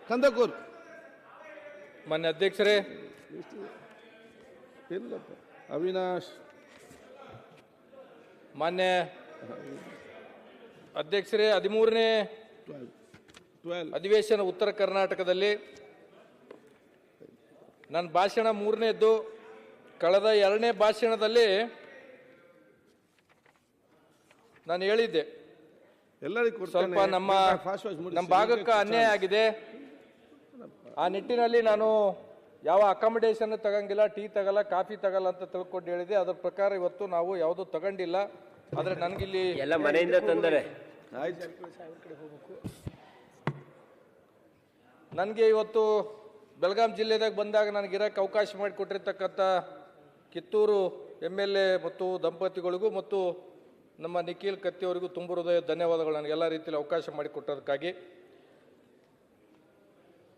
ಕಂದಕೂರು. ಮಾನ್ಯ ಅಧ್ಯಕ್ಷರೇ, ಇಲ್ಲಪ್ಪ ಅವಿನಾಶ್. ಮಾನ್ಯ ಅಧ್ಯಕ್ಷರೇ, 13ನೇ ಅಧಿವೇಶನ ಉತ್ತರ ಕರ್ನಾಟಕದಲ್ಲಿ ನನ್ನ ಭಾಷಣ 3ನೇದ್ದು. ಕಳೆದ 2ನೇ ಭಾಷಣದಲ್ಲಿ ನಾನು ಹೇಳಿದ್ದೆ ಎಲ್ಲರಿಗೂ ಸ್ವಲ್ಪ ನಮ್ಮ ಭಾಗಕ್ಕೆ ಅನ್ಯಾಯ ಆಗಿದೆ. ಆ ನಿಟ್ಟಿನಲ್ಲಿ ನಾನು ಯಾವ ಅಕಾಮಿಡೇಷನ್ ತಗಂಗಿಲ್ಲ, ಟೀ ತಗಲ್ಲ, ಕಾಫಿ ತಗಲ್ಲ ಅಂತ ತಿಳ್ಕೊಂಡು ಹೇಳಿದೆ. ಅದರ ಪ್ರಕಾರ ಇವತ್ತು ನಾವು ಯಾವುದು ತಗೊಂಡಿಲ್ಲ. ಆದರೆ ನನಗಿಲ್ಲಿ ಎಲ್ಲ ಮನೆಯಿಂದ ತಂದರೆ ನನಗೆ ಇವತ್ತು ಬೆಳಗಾಂ ಜಿಲ್ಲೆದಾಗ ಬಂದಾಗ ನನಗಿರಕ್ಕೆ ಅವಕಾಶ ಮಾಡಿಕೊಟ್ಟಿರ್ತಕ್ಕಂಥ ಕಿತ್ತೂರು MLA ಮತ್ತು ದಂಪತಿಗಳಿಗೂ ಮತ್ತು ನಮ್ಮ ನಿಖಿಲ್ ಕತ್ತಿಯವರಿಗೂ ತುಂಬ ಹೃದಯ ಧನ್ಯವಾದಗಳು, ನನಗೆಲ್ಲ ರೀತಿಯಲ್ಲಿ ಅವಕಾಶ ಮಾಡಿಕೊಟ್ಟೋದಕ್ಕಾಗಿ.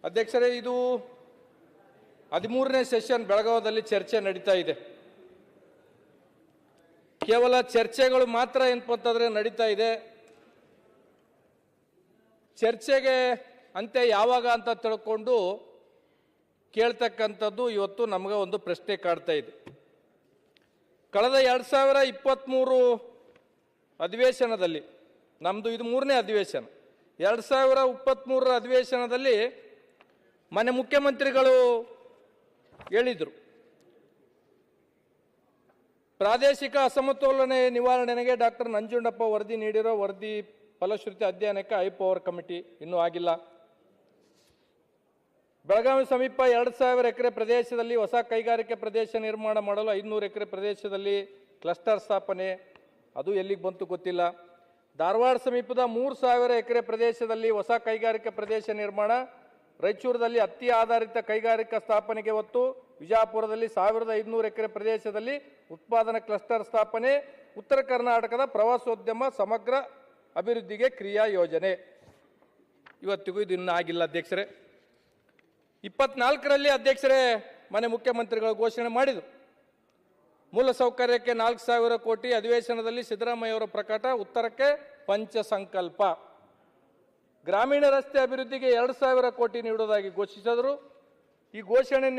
ಅಧ್ಯಕ್ಷರೇ, ಇದು 13ನೇ ಸೆಷನ್ ಬೆಳಗಾವದಲ್ಲಿ ಚರ್ಚೆ ನಡೀತಾ ಇದೆ. ಕೇವಲ ಚರ್ಚೆಗಳು ಮಾತ್ರ ಏನಪ್ಪ ಅಂತಂದ್ರೆ ನಡೀತಾ ಇದೆ. ಚರ್ಚೆಗೆ ಅಂತ್ಯ ಯಾವಾಗ ಅಂತ ತಿಳ್ಕೊಂಡು ಕೇಳ್ತಕ್ಕಂಥದ್ದು ಇವತ್ತು ನಮಗೆ ಒಂದು ಪ್ರಶ್ನೆ ಕಾಡ್ತಾ ಇದೆ. ಕಳೆದ 2023 ಅಧಿವೇಶನದಲ್ಲಿ, ನಮ್ಮದು ಇದು 3ನೇ ಅಧಿವೇಶನ, 2023 ಅಧಿವೇಶನದಲ್ಲಿ ಮಾನ್ಯ ಮುಖ್ಯಮಂತ್ರಿಗಳು ಹೇಳಿದರು, ಪ್ರಾದೇಶಿಕ ಅಸಮತೋಲನೆ ನಿವಾರಣೆಗೆ ಡಾಕ್ಟರ್ ನಂಜುಂಡಪ್ಪ ವರದಿ ನೀಡಿರೋ ವರದಿ ಫಲಶ್ರುತಿ ಅಧ್ಯಯನಕ್ಕೆ ಹೈ ಪವರ್ ಕಮಿಟಿ ಇನ್ನೂ ಆಗಿಲ್ಲ. ಬೆಳಗಾವಿ ಸಮೀಪ 2000 ಎಕರೆ ಪ್ರದೇಶದಲ್ಲಿ ಹೊಸ ಕೈಗಾರಿಕೆ ಪ್ರದೇಶ ನಿರ್ಮಾಣ ಮಾಡಲು 500 ಎಕರೆ ಪ್ರದೇಶದಲ್ಲಿ ಕ್ಲಸ್ಟರ್ ಸ್ಥಾಪನೆ, ಅದು ಎಲ್ಲಿಗೆ ಬಂತು ಗೊತ್ತಿಲ್ಲ. ಧಾರವಾಡ ಸಮೀಪದ 3000 ಎಕರೆ ಪ್ರದೇಶದಲ್ಲಿ ಹೊಸ ಕೈಗಾರಿಕೆ ಪ್ರದೇಶ ನಿರ್ಮಾಣ, ರಾಯಚೂರದಲ್ಲಿ ಹತ್ತಿ ಆಧಾರಿತ ಕೈಗಾರಿಕಾ ಸ್ಥಾಪನೆಗೆ ಒತ್ತು, ವಿಜಯಪುರದಲ್ಲಿ 1500 ಎಕರೆ ಪ್ರದೇಶದಲ್ಲಿ ಉತ್ಪಾದನಾ ಕ್ಲಸ್ಟರ್ ಸ್ಥಾಪನೆ, ಉತ್ತರ ಕರ್ನಾಟಕದ ಪ್ರವಾಸೋದ್ಯಮ ಸಮಗ್ರ ಅಭಿವೃದ್ಧಿಗೆ ಕ್ರಿಯಾ ಯೋಜನೆ. ಇವತ್ತಿಗೂ ಇದು ಇನ್ನೂ ಆಗಿಲ್ಲ ಅಧ್ಯಕ್ಷರೇ. 24ರಲ್ಲಿ ಅಧ್ಯಕ್ಷರೇ ಮಾನ್ಯ ಮುಖ್ಯಮಂತ್ರಿಗಳು ಘೋಷಣೆ ಮಾಡಿದರು, ಮೂಲಸೌಕರ್ಯಕ್ಕೆ 4000 ಕೋಟಿ. ಅಧಿವೇಶನದಲ್ಲಿ ಸಿದ್ದರಾಮಯ್ಯವರ ಪ್ರಕಟ, ಉತ್ತರಕ್ಕೆ ಪಂಚ ಸಂಕಲ್ಪ. ಗ್ರಾಮೀಣ ರಸ್ತೆ ಅಭಿವೃದ್ಧಿಗೆ 2000 ಕೋಟಿ ನೀಡುವುದಾಗಿ ಘೋಷಿಸಿದರು. ಈ ಘೋಷಣೆ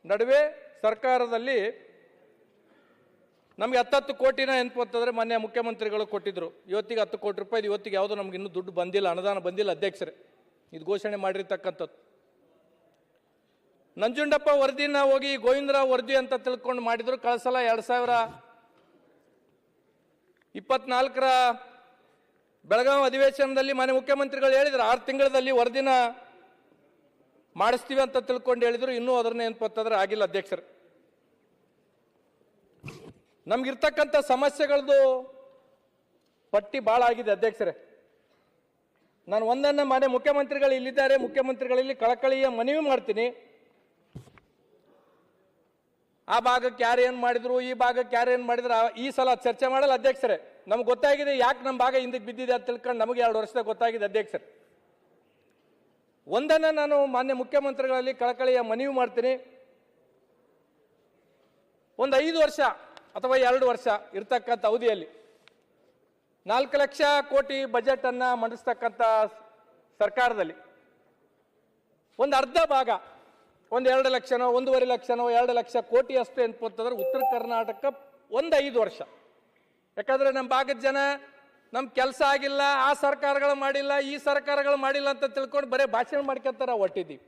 ನಡುವೆ ಸರ್ಕಾರದಲ್ಲಿ ನಮಗೆ 10 ಕೋಟಿನ ಅಂತಂದ್ರೆ ಮಾನ್ಯ ಮುಖ್ಯಮಂತ್ರಿಗಳು ಕೊಟ್ಟಿದ್ರು. ಇವತ್ತಿಗೆ 10 ಕೋಟಿ ರೂಪಾಯಿ, ಇವತ್ತಿಗೆ ಯಾವುದೋ ನಮ್ಗೆ ಇನ್ನೂ ದುಡ್ಡು ಬಂದಿಲ್ಲ, ಅನುದಾನ ಬಂದಿಲ್ಲ ಅಧ್ಯಕ್ಷರೇ. ಇದು ಘೋಷಣೆ ಮಾಡಿರ್ತಕ್ಕಂಥದ್ದು. ನಂಜುಂಡಪ್ಪ ವರದಿನ ಹೋಗಿ ಗೋವಿಂದರಾವ್ ವರದಿ ಅಂತ ತಿಳ್ಕೊಂಡು ಮಾಡಿದ್ರು. ಕಳಿಸಲ 2024ರ ಬೆಳಗಾವಿ ಅಧಿವೇಶನದಲ್ಲಿ ಮಾನ್ಯ ಮುಖ್ಯಮಂತ್ರಿಗಳು ಹೇಳಿದ್ರು 6 ತಿಂಗಳಲ್ಲಿ ವರದಿನ ಮಾಡಿಸ್ತೀವಿ ಅಂತ ತಿಳ್ಕೊಂಡು ಹೇಳಿದ್ರು. ಇನ್ನೂ ಅದನ್ನ ಏನಪ್ಪಂತಂದ್ರೆ ಆಗಿಲ್ಲ ಅಧ್ಯಕ್ಷರು. ನಮ್ಗಿರ್ತಕ್ಕಂಥ ಸಮಸ್ಯೆಗಳದ್ದು ಪಟ್ಟಿ ಭಾಳ ಆಗಿದೆ ಅಧ್ಯಕ್ಷರೇ. ನಾನು ಒಂದನ್ನ ಮಾನ್ಯ ಮುಖ್ಯಮಂತ್ರಿಗಳು ಇಲ್ಲಿದ್ದಾರೆ, ಮುಖ್ಯಮಂತ್ರಿಗಳಲ್ಲಿ ಕಳಕಳಿಯ ಮನವಿ ಮಾಡ್ತೀನಿ. ಆ ಭಾಗಕ್ಕೆ ಯಾರು ಏನು ಮಾಡಿದ್ರು, ಈ ಭಾಗಕ್ಕೆ ಯಾರು ಏನು ಮಾಡಿದ್ರು, ಈ ಸಲ ಚರ್ಚೆ ಮಾಡಲ್ಲ ಅಧ್ಯಕ್ಷರೇ. ನಮ್ಗೆ ಗೊತ್ತಾಗಿದೆ ಯಾಕೆ ನಮ್ಮ ಭಾಗ ಹಿಂದಕ್ಕೆ ಬಿದ್ದಿದೆ ಅಂತ ತಿಳ್ಕೊಂಡು ನಮಗೆ 2 ವರ್ಷದಾಗ ಗೊತ್ತಾಗಿದೆ ಅಧ್ಯಕ್ಷರೇ. ಒಂದನ್ನ ನಾನು ಮಾನ್ಯ ಮುಖ್ಯಮಂತ್ರಿಗಳಲ್ಲಿ ಕಳಕಳಿಯ ಮನವಿ ಮಾಡ್ತೀನಿ. ಒಂದು 5 ವರ್ಷ ಅಥವಾ 2 ವರ್ಷ ಇರ್ತಕ್ಕಂಥ ಅವಧಿಯಲ್ಲಿ 4 ಲಕ್ಷ ಕೋಟಿ ಬಜೆಟ್ ಅನ್ನ ಮಂಡಿಸ್ತಕ್ಕಂಥ ಸರ್ಕಾರದಲ್ಲಿ ಒಂದು ಅರ್ಧ ಭಾಗ, ಒಂದು 2 ಲಕ್ಷನೋ 1.5 ಲಕ್ಷನೋ 2 ಲಕ್ಷ ಕೋಟಿ ಅಷ್ಟೇ ಅಂತಂದ್ರೆ ಉತ್ತರ ಕರ್ನಾಟಕ ಒಂದು 5 ವರ್ಷ. ಯಾಕಂದ್ರೆ ನಮ್ಮ ಭಾಗದ ಜನ ನಮ್ಮ ಕೆಲಸ ಆಗಿಲ್ಲ, ಆ ಸರ್ಕಾರಗಳು ಮಾಡಿಲ್ಲ, ಈ ಸರ್ಕಾರಗಳು ಮಾಡಿಲ್ಲ ಅಂತ ತಿಳ್ಕೊಂಡು ಬರೀ ಭಾಷಣ ಮಾಡ್ಕೊಂತಾರ ಹೊಟ್ಟಿದ್ದೀವಿ.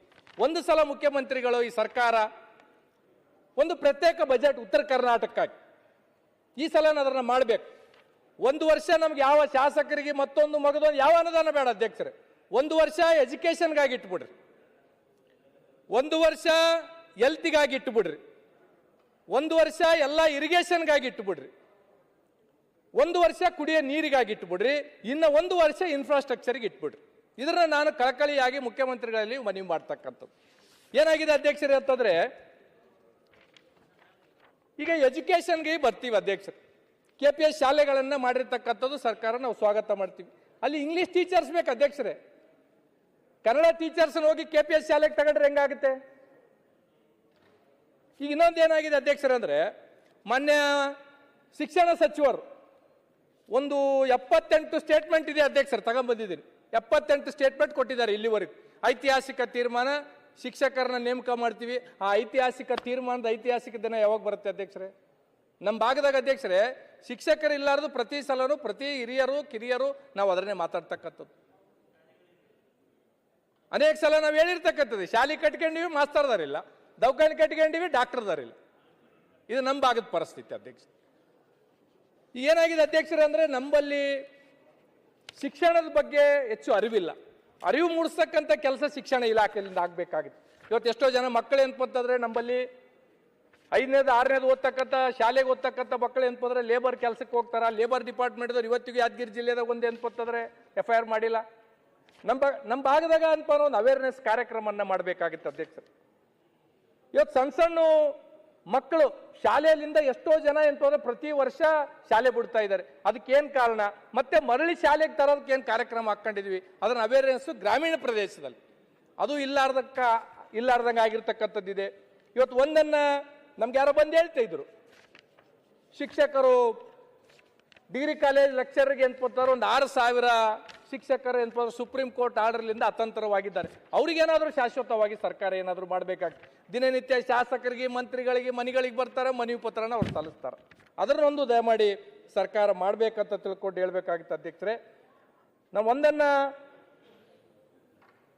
ಒಂದು ಸಲ ಮುಖ್ಯಮಂತ್ರಿಗಳು ಈ ಸರ್ಕಾರ ಒಂದು ಪ್ರತ್ಯೇಕ ಬಜೆಟ್ ಉತ್ತರ ಕರ್ನಾಟಕಕ್ಕಾಗಿ ಈ ಸಲ ಅದನ್ನ ಮಾಡಬೇಕು. 1 ವರ್ಷ ನಮ್ಗೆ ಯಾವ ಶಾಸಕರಿಗೆ ಮತ್ತೊಂದು ಮಗದೊಂದು ಯಾವ ಅನುದಾನ ಬೇಡ ಅಧ್ಯಕ್ಷರೇ. 1 ವರ್ಷ ಎಜುಕೇಶನ್ಗಾಗಿ ಇಟ್ಬಿಡ್ರಿ, 1 ವರ್ಷ ಹೆಲ್ತ್ಗಾಗಿ ಇಟ್ಟುಬಿಡ್ರಿ, 1 ವರ್ಷ ಎಲ್ಲ ಇರಿಗೇಷನ್ಗಾಗಿ ಇಟ್ಟುಬಿಡ್ರಿ, 1 ವರ್ಷ ಕುಡಿಯೋ ನೀರಿಗಾಗಿ ಇಟ್ಬಿಡ್ರಿ, ಇನ್ನು 1 ವರ್ಷ ಇನ್ಫ್ರಾಸ್ಟ್ರಕ್ಚರ್ಗೆ ಇಟ್ಬಿಡ್ರಿ. ಇದನ್ನ ನಾನು ಕಳಕಳಿಯಾಗಿ ಮುಖ್ಯಮಂತ್ರಿಗಳಲ್ಲಿ ಮನವಿ ಮಾಡ್ತಕ್ಕಂಥದ್ದು. ಏನಾಗಿದೆ ಅಧ್ಯಕ್ಷರೇ ಅಂತಂದ್ರೆ, ಈಗ ಎಜುಕೇಶನ್ಗೆ ಬರ್ತೀವಿ ಅಧ್ಯಕ್ಷರು. KPS ಶಾಲೆಗಳನ್ನ ಮಾಡಿರ್ತಕ್ಕಂಥದ್ದು ಸರ್ಕಾರ ನಾವು ಸ್ವಾಗತ ಮಾಡ್ತೀವಿ. ಅಲ್ಲಿ ಇಂಗ್ಲಿಷ್ ಟೀಚರ್ಸ್ ಬೇಕು ಅಧ್ಯಕ್ಷರೇ. ಕನ್ನಡ ಟೀಚರ್ಸ್ ಹೋಗಿ KPS ಶಾಲೆಗೆ ತಗೊಂಡ್ರೆ ಹೆಂಗಾಗುತ್ತೆ? ಈಗ ಇನ್ನೊಂದು ಏನಾಗಿದೆ ಅಧ್ಯಕ್ಷರೇ ಅಂದ್ರೆ, ಮಾನ್ಯ ಶಿಕ್ಷಣ ಸಚಿವರು ಒಂದು 78 ಸ್ಟೇಟ್ಮೆಂಟ್ ಇದೆ ಅಧ್ಯಕ್ಷರು, ತಗೊಂಡ್ಬಂದಿದ್ದೀನಿ. 78 ಸ್ಟೇಟ್ಮೆಂಟ್ ಕೊಟ್ಟಿದ್ದಾರೆ ಇಲ್ಲಿವರೆಗೂ. ಐತಿಹಾಸಿಕ ತೀರ್ಮಾನ, ಶಿಕ್ಷಕರನ್ನ ನೇಮಕ ಮಾಡ್ತೀವಿ. ಆ ಐತಿಹಾಸಿಕ ತೀರ್ಮಾನದ ಐತಿಹಾಸಿಕ ದಿನ ಯಾವಾಗ ಬರುತ್ತೆ ಅಧ್ಯಕ್ಷರೇ? ನಮ್ಮ ಭಾಗದಾಗ ಅಧ್ಯಕ್ಷರೇ ಶಿಕ್ಷಕರು ಇಲ್ಲಾರ್ದು ಪ್ರತಿ ಸಲನೂ ಪ್ರತಿ ಹಿರಿಯರು ಕಿರಿಯರು ನಾವು ಅದನ್ನೇ ಮಾತಾಡ್ತಕ್ಕಂಥದ್ದು. ಅನೇಕ ಸಲ ನಾವು ಹೇಳಿರ್ತಕ್ಕಂಥದ್ದು, ಶಾಲೆ ಕಟ್ಕೊಂಡಿವಿ ಮಾಸ್ತರ್ದಾರಿಲ್ಲ, ದವಾಖಾನೆ ಕಟ್ಕೊಂಡಿವಿ ಡಾಕ್ಟರ್ದಾರಿಲ್ಲ. ಇದು ನಮ್ಮ ಭಾಗದ ಪರಿಸ್ಥಿತಿ ಅಧ್ಯಕ್ಷ. ಏನಾಗಿದೆ ಅಧ್ಯಕ್ಷರೇ ಅಂದರೆ ನಮ್ಮಲ್ಲಿ ಶಿಕ್ಷಣದ ಬಗ್ಗೆ ಹೆಚ್ಚು ಅರಿವಿಲ್ಲ. ಅರಿವು ಮೂಡಿಸ್ತಕ್ಕಂಥ ಕೆಲಸ ಶಿಕ್ಷಣ ಇಲಾಖೆಯಿಂದ ಆಗಬೇಕಾಗಿತ್ತು. ಇವತ್ತು ಎಷ್ಟೋ ಜನ ಮಕ್ಕಳು ಏನಪ್ಪಂತಂದ್ರೆ ನಮ್ಮಲ್ಲಿ 5ನೇದು 6ನೇದು ಓದ್ತಕ್ಕಂಥ ಶಾಲೆಗೆ ಓದ್ತಕ್ಕಂಥ ಮಕ್ಕಳು ಏನಪ್ಪಂದ್ರೆ ಲೇಬರ್ ಕೆಲಸಕ್ಕೆ ಹೋಗ್ತಾರ. ಲೇಬರ್ ಡಿಪಾರ್ಟ್ಮೆಂಟ್ದವ್ರು ಇವತ್ತಿಗೂ ಯಾದಗಿರಿ ಜಿಲ್ಲೆದಾಗ ಒಂದು ಏನಪ್ಪಂತಂದ್ರೆ FIR ಮಾಡಿಲ್ಲ. ನಮ್ಮ ಭಾಗದಾಗ ಅನ್ಪ ಒಂದು ಅವೇರ್ನೆಸ್ ಕಾರ್ಯಕ್ರಮವನ್ನು ಮಾಡಬೇಕಾಗಿತ್ತು ಅಧ್ಯಕ್ಷರು. ಇವತ್ತು ಸಣ್ಣ ಸಣ್ಣ ಮಕ್ಕಳು ಶಾಲೆಯಲ್ಲಿಂದ ಎಷ್ಟೋ ಜನ ಏನಂತಂದ್ರೆ ಪ್ರತಿ ವರ್ಷ ಶಾಲೆ ಬಿಡ್ತಾ ಇದ್ದಾರೆ. ಅದಕ್ಕೇನು ಕಾರಣ? ಮತ್ತೆ ಮರಳಿ ಶಾಲೆಗೆ ತರೋದಕ್ಕೆ ಏನು ಕಾರ್ಯಕ್ರಮ ಹಾಕೊಂಡಿದ್ವಿ, ಅದನ್ನ ಅವೇರ್ನೆಸ್ ಗ್ರಾಮೀಣ ಪ್ರದೇಶದಲ್ಲಿ ಅದು ಇಲ್ಲಾರ್ದಂಗೆ ಆಗಿರ್ತಕ್ಕಂಥದ್ದಿದೆ. ಇವತ್ತು ಒಂದನ್ನ ನಮ್ಗೆ ಯಾರೋ ಬಂದು ಹೇಳ್ತಾ ಇದ್ರು, ಶಿಕ್ಷಕರು ಡಿಗ್ರಿ ಕಾಲೇಜ್ ಲೆಕ್ಚರ್ಗೆ ಏನಂತಾರೆ ಒಂದು 6,000 ಶಿಕ್ಷಕರು ಏನಂತಾರೆ ಸುಪ್ರೀಂ ಕೋರ್ಟ್ ಆರ್ಡರ್ಲಿಂದ ಅತಂತ್ರವಾಗಿದ್ದಾರೆ. ಅವ್ರಿಗೇನಾದರೂ ಶಾಶ್ವತವಾಗಿ ಸರ್ಕಾರ ಏನಾದರೂ ಮಾಡಬೇಕಾಗ್ತದೆ. ದಿನನಿತ್ಯ ಶಾಸಕರಿಗೆ ಮಂತ್ರಿಗಳಿಗೆ ಮನೆಗಳಿಗೆ ಬರ್ತಾರೆ, ಮನವಿ ಪತ್ರನ ಅವ್ರು ಸಲ್ಲಿಸ್ತಾರೆ. ಅದನ್ನೊಂದು ದಯಮಾಡಿ ಸರ್ಕಾರ ಮಾಡಬೇಕಂತ ತಿಳ್ಕೊಂಡು ಹೇಳ್ಬೇಕಾಗಿತ್ತು ಅಧ್ಯಕ್ಷರೇ. ನಾವು ಒಂದನ್ನ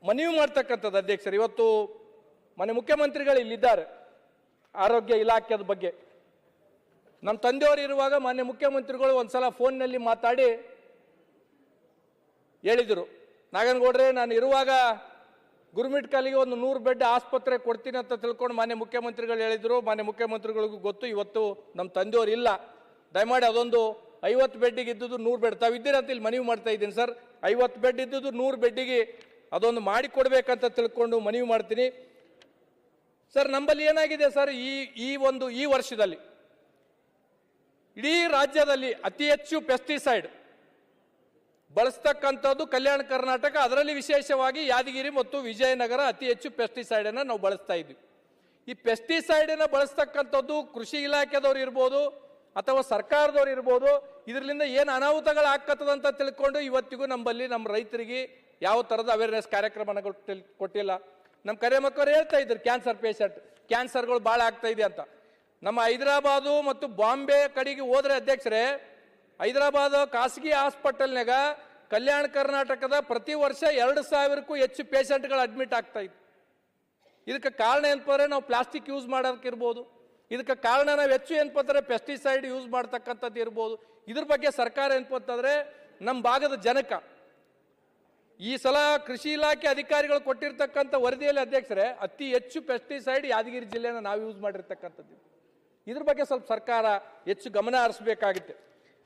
ಮನವಿ ಮಾಡ್ತಕ್ಕಂಥದ್ದು ಅಧ್ಯಕ್ಷರು, ಇವತ್ತು ಮನೆ ಮುಖ್ಯಮಂತ್ರಿಗಳು ಇಲ್ಲಿದ್ದಾರೆ. ಆರೋಗ್ಯ ಇಲಾಖೆದ ಬಗ್ಗೆ ನಮ್ಮ ತಂದೆಯವರು ಇರುವಾಗ ಮಾನ್ಯ ಮುಖ್ಯಮಂತ್ರಿಗಳು ಒಂದ್ಸಲ ಫೋನ್ನಲ್ಲಿ ಮಾತಾಡಿ ಹೇಳಿದರು, ನಾಗನಗೌಡ್ರೆ ನಾನು ಇರುವಾಗ ಗುರುಮಿಟ್ ಕಾಲಿಗೆ ಒಂದು 100 ಬೆಡ್ ಆಸ್ಪತ್ರೆ ಕೊಡ್ತೀನಿ ಅಂತ ತಿಳ್ಕೊಂಡು ಮಾನ್ಯ ಮುಖ್ಯಮಂತ್ರಿಗಳು ಹೇಳಿದರು. ಮಾನ್ಯ ಮುಖ್ಯಮಂತ್ರಿಗಳಿಗೂ ಗೊತ್ತು, ಇವತ್ತು ನಮ್ಮ ತಂದೆಯವರು ಇಲ್ಲ, ದಯಮಾಡಿ ಅದೊಂದು 50 ಬೆಡ್ಡಿಗೆ ಇದ್ದುದು 100 ಬೆಡ್ ತಾವಿದ್ದೀರ ಅಂತ ಇಲ್ಲಿ ಮನವಿ ಮಾಡ್ತಾ ಇದ್ದೀನಿ ಸರ್. 50 ಬೆಡ್ ಇದ್ದುದು 100 ಬೆಡ್ಡಿಗೆ ಅದೊಂದು ಮಾಡಿ ಕೊಡ್ಬೇಕಂತ ತಿಳ್ಕೊಂಡು ಮನವಿ ಮಾಡ್ತೀನಿ ಸರ್. ನಮ್ಮಲ್ಲಿ ಏನಾಗಿದೆ ಸರ್, ಈ ವರ್ಷದಲ್ಲಿ ಇಡೀ ರಾಜ್ಯದಲ್ಲಿ ಅತಿ ಹೆಚ್ಚು ಪೆಸ್ಟಿಸೈಡ್ ಬಳಸ್ತಕ್ಕಂಥದ್ದು ಕಲ್ಯಾಣ ಕರ್ನಾಟಕ, ಅದರಲ್ಲಿ ವಿಶೇಷವಾಗಿ ಯಾದಗಿರಿ ಮತ್ತು ವಿಜಯನಗರ ಅತಿ ಹೆಚ್ಚು ಪೆಸ್ಟಿಸೈಡ್ ಅನ್ನು ನಾವು ಬಳಸ್ತಾ ಇದ್ವಿ. ಈ ಪೆಸ್ಟಿಸೈಡ್ ಅನ್ನು ಬಳಸ್ತಕ್ಕಂಥದ್ದು ಕೃಷಿ ಇಲಾಖೆದವ್ರು ಇರ್ಬೋದು ಅಥವಾ ಸರ್ಕಾರದವ್ರು ಇರ್ಬೋದು, ಇದರಿಂದ ಏನು ಅನಾಹುತಗಳು ಆಗ್ತದಂತ ತಿಳ್ಕೊಂಡು ಇವತ್ತಿಗೂ ನಮ್ಮಲ್ಲಿ ನಮ್ಮ ರೈತರಿಗೆ ಯಾವ ಥರದ ಅವೇರ್ನೆಸ್ ಕಾರ್ಯಕ್ರಮಗಳು ಕೊಟ್ಟಿಲ್ಲ. ನಮ್ಮ ಕರೆ ಮಕ್ಕಳು ಹೇಳ್ತಾ ಇದ್ರು ಕ್ಯಾನ್ಸರ್ ಪೇಷಂಟ್, ಕ್ಯಾನ್ಸರ್ಗಳು ಭಾಳ ಆಗ್ತಾ ಇದೆ ಅಂತ. ನಮ್ಮ ಹೈದರಾಬಾದು ಮತ್ತು ಬಾಂಬೆ ಕಡೆಗೆ ಹೋದ್ರೆ ಅಧ್ಯಕ್ಷರೇ, ಹೈದರಾಬಾದ್ ಖಾಸಗಿ ಹಾಸ್ಪಿಟಲ್ನಾಗ ಕಲ್ಯಾಣ ಕರ್ನಾಟಕದ ಪ್ರತಿ ವರ್ಷ 2,000ಕ್ಕೂ ಹೆಚ್ಚು ಪೇಷಂಟ್ಗಳು ಅಡ್ಮಿಟ್ ಆಗ್ತಾ ಇತ್ತು. ಇದಕ್ಕೆ ಕಾರಣ ಏನಪ್ಪ ನಾವು ಪ್ಲಾಸ್ಟಿಕ್ ಯೂಸ್ ಮಾಡೋದಕ್ಕಿರ್ಬೋದು, ಇದಕ್ಕೆ ಕಾರಣ ನಾವು ಹೆಚ್ಚು ಏನಪ್ಪ ಪೆಸ್ಟಿಸೈಡ್ ಯೂಸ್ ಮಾಡ್ತಕ್ಕಂಥದ್ದು ಇರ್ಬೋದು. ಇದ್ರ ಬಗ್ಗೆ ಸರ್ಕಾರ ಏನಪ್ಪ ಅಂತಂದ್ರೆ ನಮ್ಮ ಭಾಗದ ಜನಕ ಈ ಸಲ ಕೃಷಿ ಇಲಾಖೆ ಅಧಿಕಾರಿಗಳು ಕೊಟ್ಟಿರ್ತಕ್ಕಂಥ ವರದಿಯಲ್ಲಿ ಅಧ್ಯಕ್ಷರೇ ಅತಿ ಹೆಚ್ಚು ಪೆಸ್ಟಿಸೈಡ್ ಯಾದಗಿರಿ ಜಿಲ್ಲೆನ ನಾವು ಯೂಸ್ ಮಾಡಿರ್ತಕ್ಕಂಥದ್ದು. ಇದ್ರ ಬಗ್ಗೆ ಸ್ವಲ್ಪ ಸರ್ಕಾರ ಹೆಚ್ಚು ಗಮನ ಹರಿಸಬೇಕಾಗಿತ್ತು.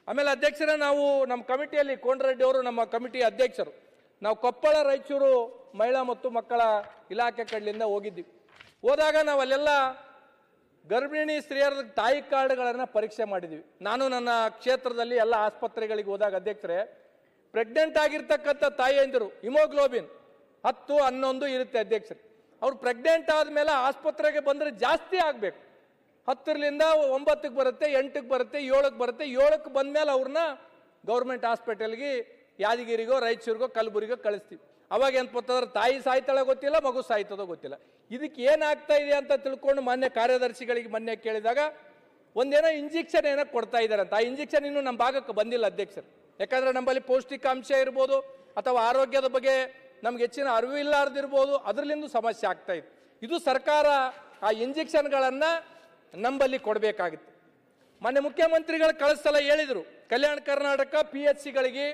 ಆಮೇಲೆ ಅಧ್ಯಕ್ಷರೇ, ನಾವು ನಮ್ಮ ಕಮಿಟಿಯಲ್ಲಿ ಕೋನರೆಡ್ಡಿ ಅವರು ನಮ್ಮ ಕಮಿಟಿ ಅಧ್ಯಕ್ಷರು, ನಾವು ಕೊಪ್ಪಳ ರಾಯಚೂರು ಮಹಿಳಾ ಮತ್ತು ಮಕ್ಕಳ ಇಲಾಖೆ ಕಡೆಯಿಂದ ಹೋಗಿದ್ದೀವಿ. ಹೋದಾಗ ನಾವು ಅಲ್ಲೆಲ್ಲ ಗರ್ಭಿಣಿ ಸ್ತ್ರೀಯರ ತಾಯಿ ಕಾರ್ಡ್ಗಳನ್ನು ಪರೀಕ್ಷೆ ಮಾಡಿದ್ವಿ. ನಾನು ನನ್ನ ಕ್ಷೇತ್ರದಲ್ಲಿ ಎಲ್ಲ ಆಸ್ಪತ್ರೆಗಳಿಗೆ ಹೋದಾಗ ಅಧ್ಯಕ್ಷರೇ, ಪ್ರೆಗ್ನೆಂಟ್ ಆಗಿರ್ತಕ್ಕಂಥ ತಾಯಿಯಂದಿರು ಹಿಮೋಗ್ಲೋಬಿನ್ 10, 11 ಇರುತ್ತೆ ಅಧ್ಯಕ್ಷರೇ. ಅವ್ರು ಪ್ರೆಗ್ನೆಂಟ್ ಆದಮೇಲೆ ಆಸ್ಪತ್ರೆಗೆ ಬಂದರೆ ಜಾಸ್ತಿ ಆಗಬೇಕು, 10ರಿಂದ 9ಕ್ಕೆ ಬರುತ್ತೆ, 8ಕ್ಕೆ ಬರುತ್ತೆ, 7ಕ್ಕೆ ಬರುತ್ತೆ. 7ಕ್ಕೆ ಬಂದಮೇಲೆ ಅವ್ರನ್ನ ಗೌರ್ಮೆಂಟ್ ಹಾಸ್ಪಿಟಲ್ಗೆ ಯಾದಗಿರಿಗೋ ರಾಯಚೂರಿಗೋ ಕಲಬುರಗಿಗೋ ಕಳಿಸ್ತೀವಿ. ಅವಾಗ ಏನಪ್ಪಂತಂದ್ರೆ ತಾಯಿ ಸಾಯ್ತಾಳೆ ಗೊತ್ತಿಲ್ಲ, ಮಗು ಸಾಯ್ತದೋ ಗೊತ್ತಿಲ್ಲ. ಇದಕ್ಕೆ ಏನಾಗ್ತಾ ಇದೆ ಅಂತ ತಿಳ್ಕೊಂಡು ಮಾನ್ಯ ಕಾರ್ಯದರ್ಶಿಗಳಿಗೆ ಮೊನ್ನೆ ಕೇಳಿದಾಗ ಒಂದೇನೋ ಇಂಜೆಕ್ಷನ್ ಏನೋ ಕೊಡ್ತಾ ಇದ್ದಾರೆ ಅಂತ. ಆ ಇಂಜೆಕ್ಷನ್ ಇನ್ನೂ ನಮ್ಮ ಭಾಗಕ್ಕೆ ಬಂದಿಲ್ಲ ಅಧ್ಯಕ್ಷರು. ಯಾಕಂದ್ರೆ ನಮ್ಮಲ್ಲಿ ಪೌಷ್ಟಿಕಾಂಶ ಇರ್ಬೋದು ಅಥವಾ ಆರೋಗ್ಯದ ಬಗ್ಗೆ ನಮ್ಗೆ ಹೆಚ್ಚಿನ ಅರಿವು ಇಲ್ಲಾರ್ದಿರ್ಬೋದು, ಅದರಲ್ಲಿಂದ ಸಮಸ್ಯೆ ಆಗ್ತಾ ಇದೆ. ಇದು ಸರ್ಕಾರ ಆ ಇಂಜೆಕ್ಷನ್ಗಳನ್ನು ನಂಬಲ್ಲಿ ಕೊಡಬೇಕಾಗಿತ್ತು. ಮೊನ್ನೆ ಮುಖ್ಯಮಂತ್ರಿಗಳು ಕಳಿಸಲ ಹೇಳಿದರು, ಕಲ್ಯಾಣ ಕರ್ನಾಟಕ PHCಗಳಿಗೆ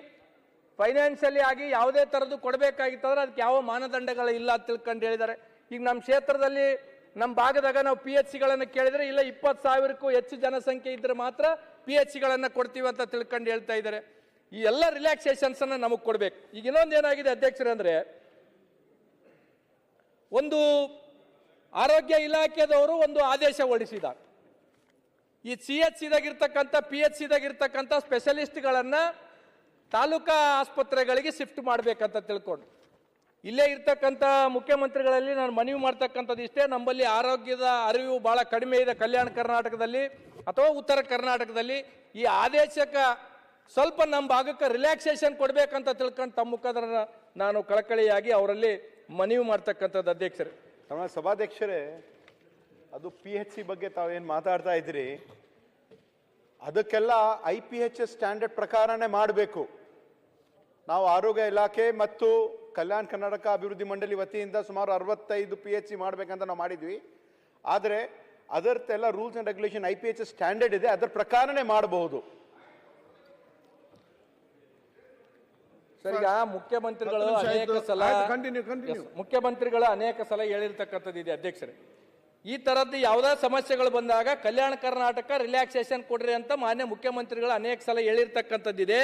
ಫೈನಾನ್ಷಿಯಲಿ ಆಗಿ ಯಾವುದೇ ಥರದ್ದು ಕೊಡಬೇಕಾಗಿತ್ತಂದ್ರೆ ಅದಕ್ಕೆ ಯಾವ ಮಾನದಂಡಗಳು ಇಲ್ಲ ಅಂತ ತಿಳ್ಕೊಂಡು ಹೇಳಿದ್ದಾರೆ. ಈಗ ನಮ್ಮ ಕ್ಷೇತ್ರದಲ್ಲಿ ನಮ್ಮ ಭಾಗದಾಗ ನಾವು PHCಗಳನ್ನು ಕೇಳಿದರೆ ಇಲ್ಲ 20,000ಕ್ಕೂ ಹೆಚ್ಚು ಜನಸಂಖ್ಯೆ ಇದ್ದರೆ ಮಾತ್ರ PHCಗಳನ್ನು ಕೊಡ್ತೀವಿ ಅಂತ ತಿಳ್ಕೊಂಡು ಹೇಳ್ತಾ ಇದ್ದಾರೆ. ಈ ಎಲ್ಲ ರಿಲ್ಯಾಕ್ಸೇಷನ್ಸನ್ನು ನಮಗೆ ಕೊಡಬೇಕು. ಈಗ ಇನ್ನೊಂದು ಏನಾಗಿದೆ ಅಧ್ಯಕ್ಷರೇ ಅಂದರೆ, ಒಂದು ಆರೋಗ್ಯ ಇಲಾಖೆದವರು ಒಂದು ಆದೇಶ ಹೊರಡಿಸಿದ್ದಾರೆ. ಈ CHCದಾಗಿರ್ತಕ್ಕಂಥ PHCದಾಗಿರ್ತಕ್ಕಂಥ ಸ್ಪೆಷಲಿಸ್ಟ್ಗಳನ್ನು ತಾಲೂಕಾ ಆಸ್ಪತ್ರೆಗಳಿಗೆ ಶಿಫ್ಟ್ ಮಾಡಬೇಕಂತ ತಿಳ್ಕೊಂಡು ಇಲ್ಲೇ ಇರ್ತಕ್ಕಂಥ ಮುಖ್ಯಮಂತ್ರಿಗಳಲ್ಲಿ ನಾನು ಮನವಿ ಮಾಡ್ತಕ್ಕಂಥದ್ದು ಇಷ್ಟೇ, ನಮ್ಮಲ್ಲಿ ಆರೋಗ್ಯದ ಅರಿವು ಭಾಳ ಕಡಿಮೆ ಇದೆ ಕಲ್ಯಾಣ ಕರ್ನಾಟಕದಲ್ಲಿ ಅಥವಾ ಉತ್ತರ ಕರ್ನಾಟಕದಲ್ಲಿ. ಈ ಆದೇಶಕ್ಕೆ ಸ್ವಲ್ಪ ನಮ್ಮ ಭಾಗಕ್ಕೆ ರಿಲ್ಯಾಕ್ಸೇಷನ್ ಕೊಡಬೇಕಂತ ತಿಳ್ಕೊಂಡು ತಮ್ಮ ಮುಖಾಂತರ ನಾನು ಕಳಕಳಿಯಾಗಿ ಅವರಲ್ಲಿ ಮನವಿ ಮಾಡ್ತಕ್ಕಂಥದ್ದು ಅಧ್ಯಕ್ಷರೇ. ನಮ್ಮ ಸಭಾಧ್ಯಕ್ಷರೇ, ಅದು PHC ಬಗ್ಗೆ ತಾವೇನು ಮಾತಾಡ್ತಾ ಇದ್ರಿ, ಅದಕ್ಕೆಲ್ಲ IPHS ಸ್ಟ್ಯಾಂಡರ್ಡ್ ಪ್ರಕಾರನೇ ಮಾಡಬೇಕು. ನಾವು ಆರೋಗ್ಯ ಇಲಾಖೆ ಮತ್ತು ಕಲ್ಯಾಣ ಕರ್ನಾಟಕ ಅಭಿವೃದ್ಧಿ ಮಂಡಳಿ ವತಿಯಿಂದ ಸುಮಾರು 65 PHC ಮಾಡಬೇಕಂತ ನಾವು ಮಾಡಿದ್ವಿ. ಆದರೆ ಅದರದ್ದೆಲ್ಲ rules and regulation IPHS standard ಇದೆ, ಅದರ ಪ್ರಕಾರನೇ ಮಾಡಬಹುದು. ಸರ್, ಈಗ ಮುಖ್ಯಮಂತ್ರಿಗಳು ಅನೇಕ ಸಲ ಹೇಳಿರ್ತಕ್ಕಂಥದ್ದು ಇದೆ ಅಧ್ಯಕ್ಷರೇ. ಈ ತರದ್ದು ಯಾವುದೇ ಸಮಸ್ಯೆಗಳು ಬಂದಾಗ ಕಲ್ಯಾಣ ಕರ್ನಾಟಕ ರಿಲ್ಯಾಕ್ಸೇಷನ್ ಕೊಡ್ರಿ ಅಂತ ಮಾನ್ಯ ಮುಖ್ಯಮಂತ್ರಿಗಳು ಅನೇಕ ಸಲ ಹೇಳಿರ್ತಕ್ಕಂಥದ್ದಿದೆ.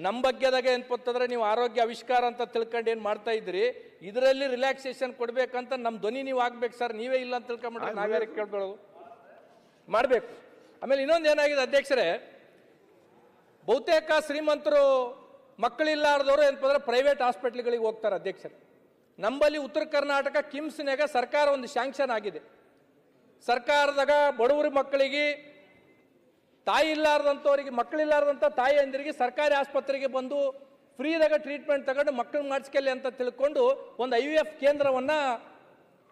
ನಮ್ಮ ಬಗ್ಗೆದಾಗ ಏನ್ಪತ್ತಂದ್ರೆ ನೀವು ಆರೋಗ್ಯ ಆವಿಷ್ಕಾರ ಅಂತ ತಿಳ್ಕೊಂಡು ಏನು ಮಾಡ್ತಾ ಇದ್ರಿ, ಇದರಲ್ಲಿ ರಿಲ್ಯಾಕ್ಸೇಷನ್ ಕೊಡ್ಬೇಕಂತ ನಮ್ಮ ಧ್ವನಿ ನೀವು ಆಗ್ಬೇಕು ಸರ್. ನೀವೇ ಇಲ್ಲ ಅಂತ ತಿಳ್ಕೊಂಬಿಟ್ರೆ ನಾವ್ಯಾರ ಕೇಳ್ಕೊಳ್ಳೋದು? ಮಾಡಬೇಕು. ಆಮೇಲೆ ಇನ್ನೊಂದು ಏನಾಗಿದೆ ಅಧ್ಯಕ್ಷರೇ, ಬಹುತೇಕ ಶ್ರೀಮಂತರು ಮಕ್ಕಳಿಲ್ಲಾರ್ದವರು ಏನಂದ್ರೆ ಪ್ರೈವೇಟ್ ಹಾಸ್ಪಿಟ್ಲ್ಗಳಿಗೆ ಹೋಗ್ತಾರೆ ಅಧ್ಯಕ್ಷರೇ. ನಮ್ಮಲ್ಲಿ ಉತ್ತರ ಕರ್ನಾಟಕ ಕಿಮ್ಸ್ನಾಗ ಸರ್ಕಾರ ಒಂದು ಶಾಂಕ್ಷನ್ ಆಗಿದೆ. ಸರ್ಕಾರದಾಗ ಬಡವರ ಮಕ್ಕಳಿಗೆ, ತಾಯಿ ಇಲ್ಲಾರ್ದಂಥವ್ರಿಗೆ, ಮಕ್ಕಳಿಲ್ಲಾರ್ದಂಥ ತಾಯಿ ಅಂದಿರಿಗೆ ಸರ್ಕಾರಿ ಆಸ್ಪತ್ರೆಗೆ ಬಂದು ಫ್ರೀದಾಗ ಟ್ರೀಟ್ಮೆಂಟ್ ತಗೊಂಡು ಮಕ್ಕಳು ಮಾಡಿಸ್ಕೊಳ್ಳಿ ಅಂತ ತಿಳ್ಕೊಂಡು ಒಂದು IVF ಕೇಂದ್ರವನ್ನು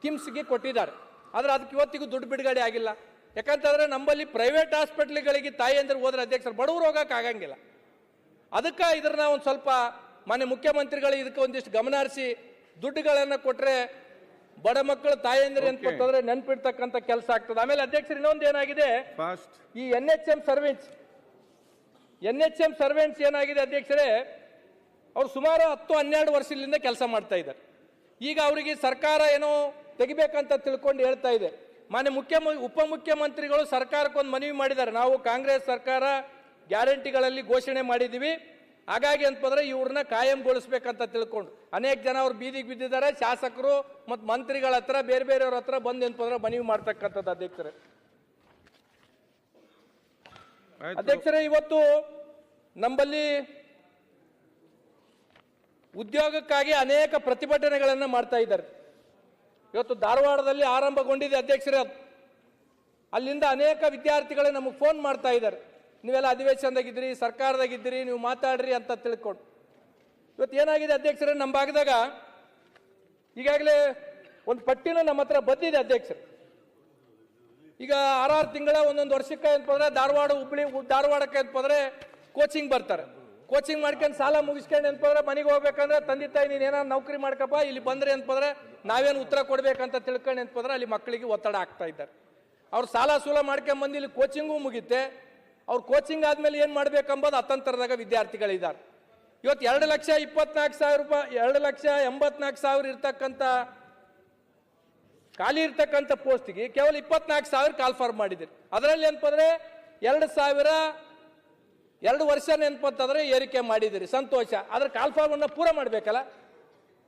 ಕಿಮ್ಸ್ಗೆ ಕೊಟ್ಟಿದ್ದಾರೆ. ಆದರೆ ಅದಕ್ಕೆ ಇವತ್ತಿಗೂ ದುಡ್ಡು ಬಿಡುಗಡೆ ಆಗಿಲ್ಲ. ಯಾಕಂತಂದರೆ ನಮ್ಮಲ್ಲಿ ಪ್ರೈವೇಟ್ ಹಾಸ್ಪಿಟ್ಲ್ಗಳಿಗೆ ತಾಯಿ ಅಂದ್ರೆ ಹೋದ್ರೆ ಅಧ್ಯಕ್ಷರು ಬಡವರು ಹೋಗೋಕೆ ಆಗಂಗಿಲ್ಲ. ಅದಕ್ಕೆ ಇದ್ರನ್ನ ಒಂದು ಸ್ವಲ್ಪ ಮಾನ್ಯ ಮುಖ್ಯಮಂತ್ರಿಗಳು ಇದಕ್ಕೆ ಒಂದಿಷ್ಟು ಗಮನ ಹರಿಸಿ ದುಡ್ಡುಗಳನ್ನು ಕೊಟ್ಟರೆ ಬಡ ಮಕ್ಕಳು ತಾಯಂದ್ರೆ ಅಂತಂದ್ರೆ ನೆನ್ಪಿಡ್ತಕ್ಕಂಥ ಕೆಲಸ ಆಗ್ತದೆ. ಆಮೇಲೆ ಅಧ್ಯಕ್ಷರು ಇನ್ನೊಂದು ಏನಾಗಿದೆ, ಈ NHM ಸರ್ವೆಂಟ್ಸ್ ಏನಾಗಿದೆ ಅಧ್ಯಕ್ಷರೇ, ಅವ್ರು ಸುಮಾರು 10-12 ವರ್ಷದಿಂದ ಕೆಲಸ ಮಾಡ್ತಾ ಇದ್ದಾರೆ. ಈಗ ಅವರಿಗೆ ಸರ್ಕಾರ ಏನೋ ತೆಗಿಬೇಕಂತ ತಿಳ್ಕೊಂಡು ಹೇಳ್ತಾ ಇದೆ. ಮಾನ್ಯ ಉಪಮುಖ್ಯಮಂತ್ರಿಗಳು ಸರ್ಕಾರಕ್ಕೊಂದು ಮನವಿ ಮಾಡಿದ್ದಾರೆ, ನಾವು ಕಾಂಗ್ರೆಸ್ ಸರ್ಕಾರ ಗ್ಯಾರಂಟಿಗಳಲ್ಲಿ ಘೋಷಣೆ ಮಾಡಿದ್ದೀವಿ, ಹಾಗಾಗಿ ಅಂತಂದ್ರೆ ಇವ್ರನ್ನ ಕಾಯಂಗೊಳಿಸ್ಬೇಕಂತ ತಿಳ್ಕೊಂಡು ಅನೇಕ ಜನ ಅವ್ರು ಬೀದಿಗೆ ಬಿದ್ದಿದ್ದಾರೆ. ಶಾಸಕರು ಮತ್ತು ಮಂತ್ರಿಗಳ ಹತ್ರ, ಬೇರೆ ಬೇರೆಯವ್ರ ಹತ್ರ ಬಂದು ಅಂತಂದ್ರೆ ಮನವಿ ಮಾಡ್ತಕ್ಕಂಥದ್ದು ಅಧ್ಯಕ್ಷರೇ. ಅಧ್ಯಕ್ಷರೇ, ಇವತ್ತು ನಮ್ಮಲ್ಲಿ ಉದ್ಯೋಗಕ್ಕಾಗಿ ಅನೇಕ ಪ್ರತಿಭಟನೆಗಳನ್ನು ಮಾಡ್ತಾ ಇದ್ದಾರೆ. ಇವತ್ತು ಧಾರವಾಡದಲ್ಲಿ ಆರಂಭಗೊಂಡಿದೆ ಅಧ್ಯಕ್ಷರೇ. ಅಲ್ಲಿಂದ ಅನೇಕ ವಿದ್ಯಾರ್ಥಿಗಳು ನಮಗೆ ಫೋನ್ ಮಾಡ್ತಾ ಇದ್ದಾರೆ, ನೀವೆಲ್ಲ ಅಧಿವೇಶನದಾಗಿದ್ದೀರಿ, ಸರ್ಕಾರದಾಗಿದ್ದೀರಿ, ನೀವು ಮಾತಾಡ್ರಿ ಅಂತ ತಿಳ್ಕೊಂಡು. ಇವತ್ತು ಏನಾಗಿದೆ ಅಧ್ಯಕ್ಷರೇ, ನಮ್ಮ ಭಾಗದಾಗ ಈಗಾಗಲೇ ಒಂದು ಪಟ್ಟಿನೂ ನಮ್ಮ ಹತ್ರ ಬಂದಿದೆ ಅಧ್ಯಕ್ಷರು. ಈಗ 6 ತಿಂಗಳ ಒಂದೊಂದು ವರ್ಷಕ್ಕೆ ಅಂತಂದ್ರೆ ಧಾರವಾಡಕ್ಕೆ ಅಂತಂದ್ರೆ ಕೋಚಿಂಗ್ ಬರ್ತಾರೆ. ಕೋಚಿಂಗ್ ಮಾಡ್ಕೊಂಡು ಸಾಲ ಮುಗಿಸ್ಕೊಂಡು ಅಂತಂದ್ರೆ ಮನೆಗೆ ಹೋಗ್ಬೇಕಂದ್ರೆ ತಂದೆ ತಾಯಿ ನೀನು ಏನಾದ್ರು ನೌಕರಿ ಮಾಡ್ಕಪ್ಪ, ಇಲ್ಲಿ ಬಂದ್ರೆ ಅಂತಂದ್ರೆ ನಾವೇನು ಉತ್ತರ ಕೊಡ್ಬೇಕಂತ ತಿಳ್ಕೊಂಡು ಅಂತಂದ್ರೆ ಅಲ್ಲಿ ಮಕ್ಕಳಿಗೆ ಒತ್ತಡ ಆಗ್ತಾ ಇದ್ದಾರೆ. ಅವ್ರು ಸಾಲ ಸೂಲ ಮಾಡ್ಕೊಂಬಂದು ಇಲ್ಲಿ ಕೋಚಿಂಗು ಮುಗಿತೆ. ಅವ್ರು ಕೋಚಿಂಗ್ ಆದ್ಮೇಲೆ ಏನು ಮಾಡ್ಬೇಕಂಬೋದು ಅತಂತ್ರದಾಗ ವಿದ್ಯಾರ್ಥಿಗಳಿದ್ದಾರೆ. ಇವತ್ತು 2,24,000 ರೂಪಾಯಿ, 2,84,000 ಇರ್ತಕ್ಕಂಥ ಖಾಲಿ ಇರ್ತಕ್ಕಂಥ ಪೋಸ್ಟ್ಗೆ ಕೇವಲ 24,000 ಕಾಲ್ಫಾರ್ಮ್ ಮಾಡಿದ್ದೀರಿ. ಅದರಲ್ಲಿ ಏನಪ್ಪಂದ್ರೆ 2 ವರ್ಷ ನೆನಪಂತಂದ್ರೆ ಏರಿಕೆ ಮಾಡಿದಿರಿ, ಸಂತೋಷ. ಆದ್ರೆ ಕಾಲ್ಫಾರ್ಮನ್ನು ಪೂರ ಮಾಡಬೇಕಲ್ಲ.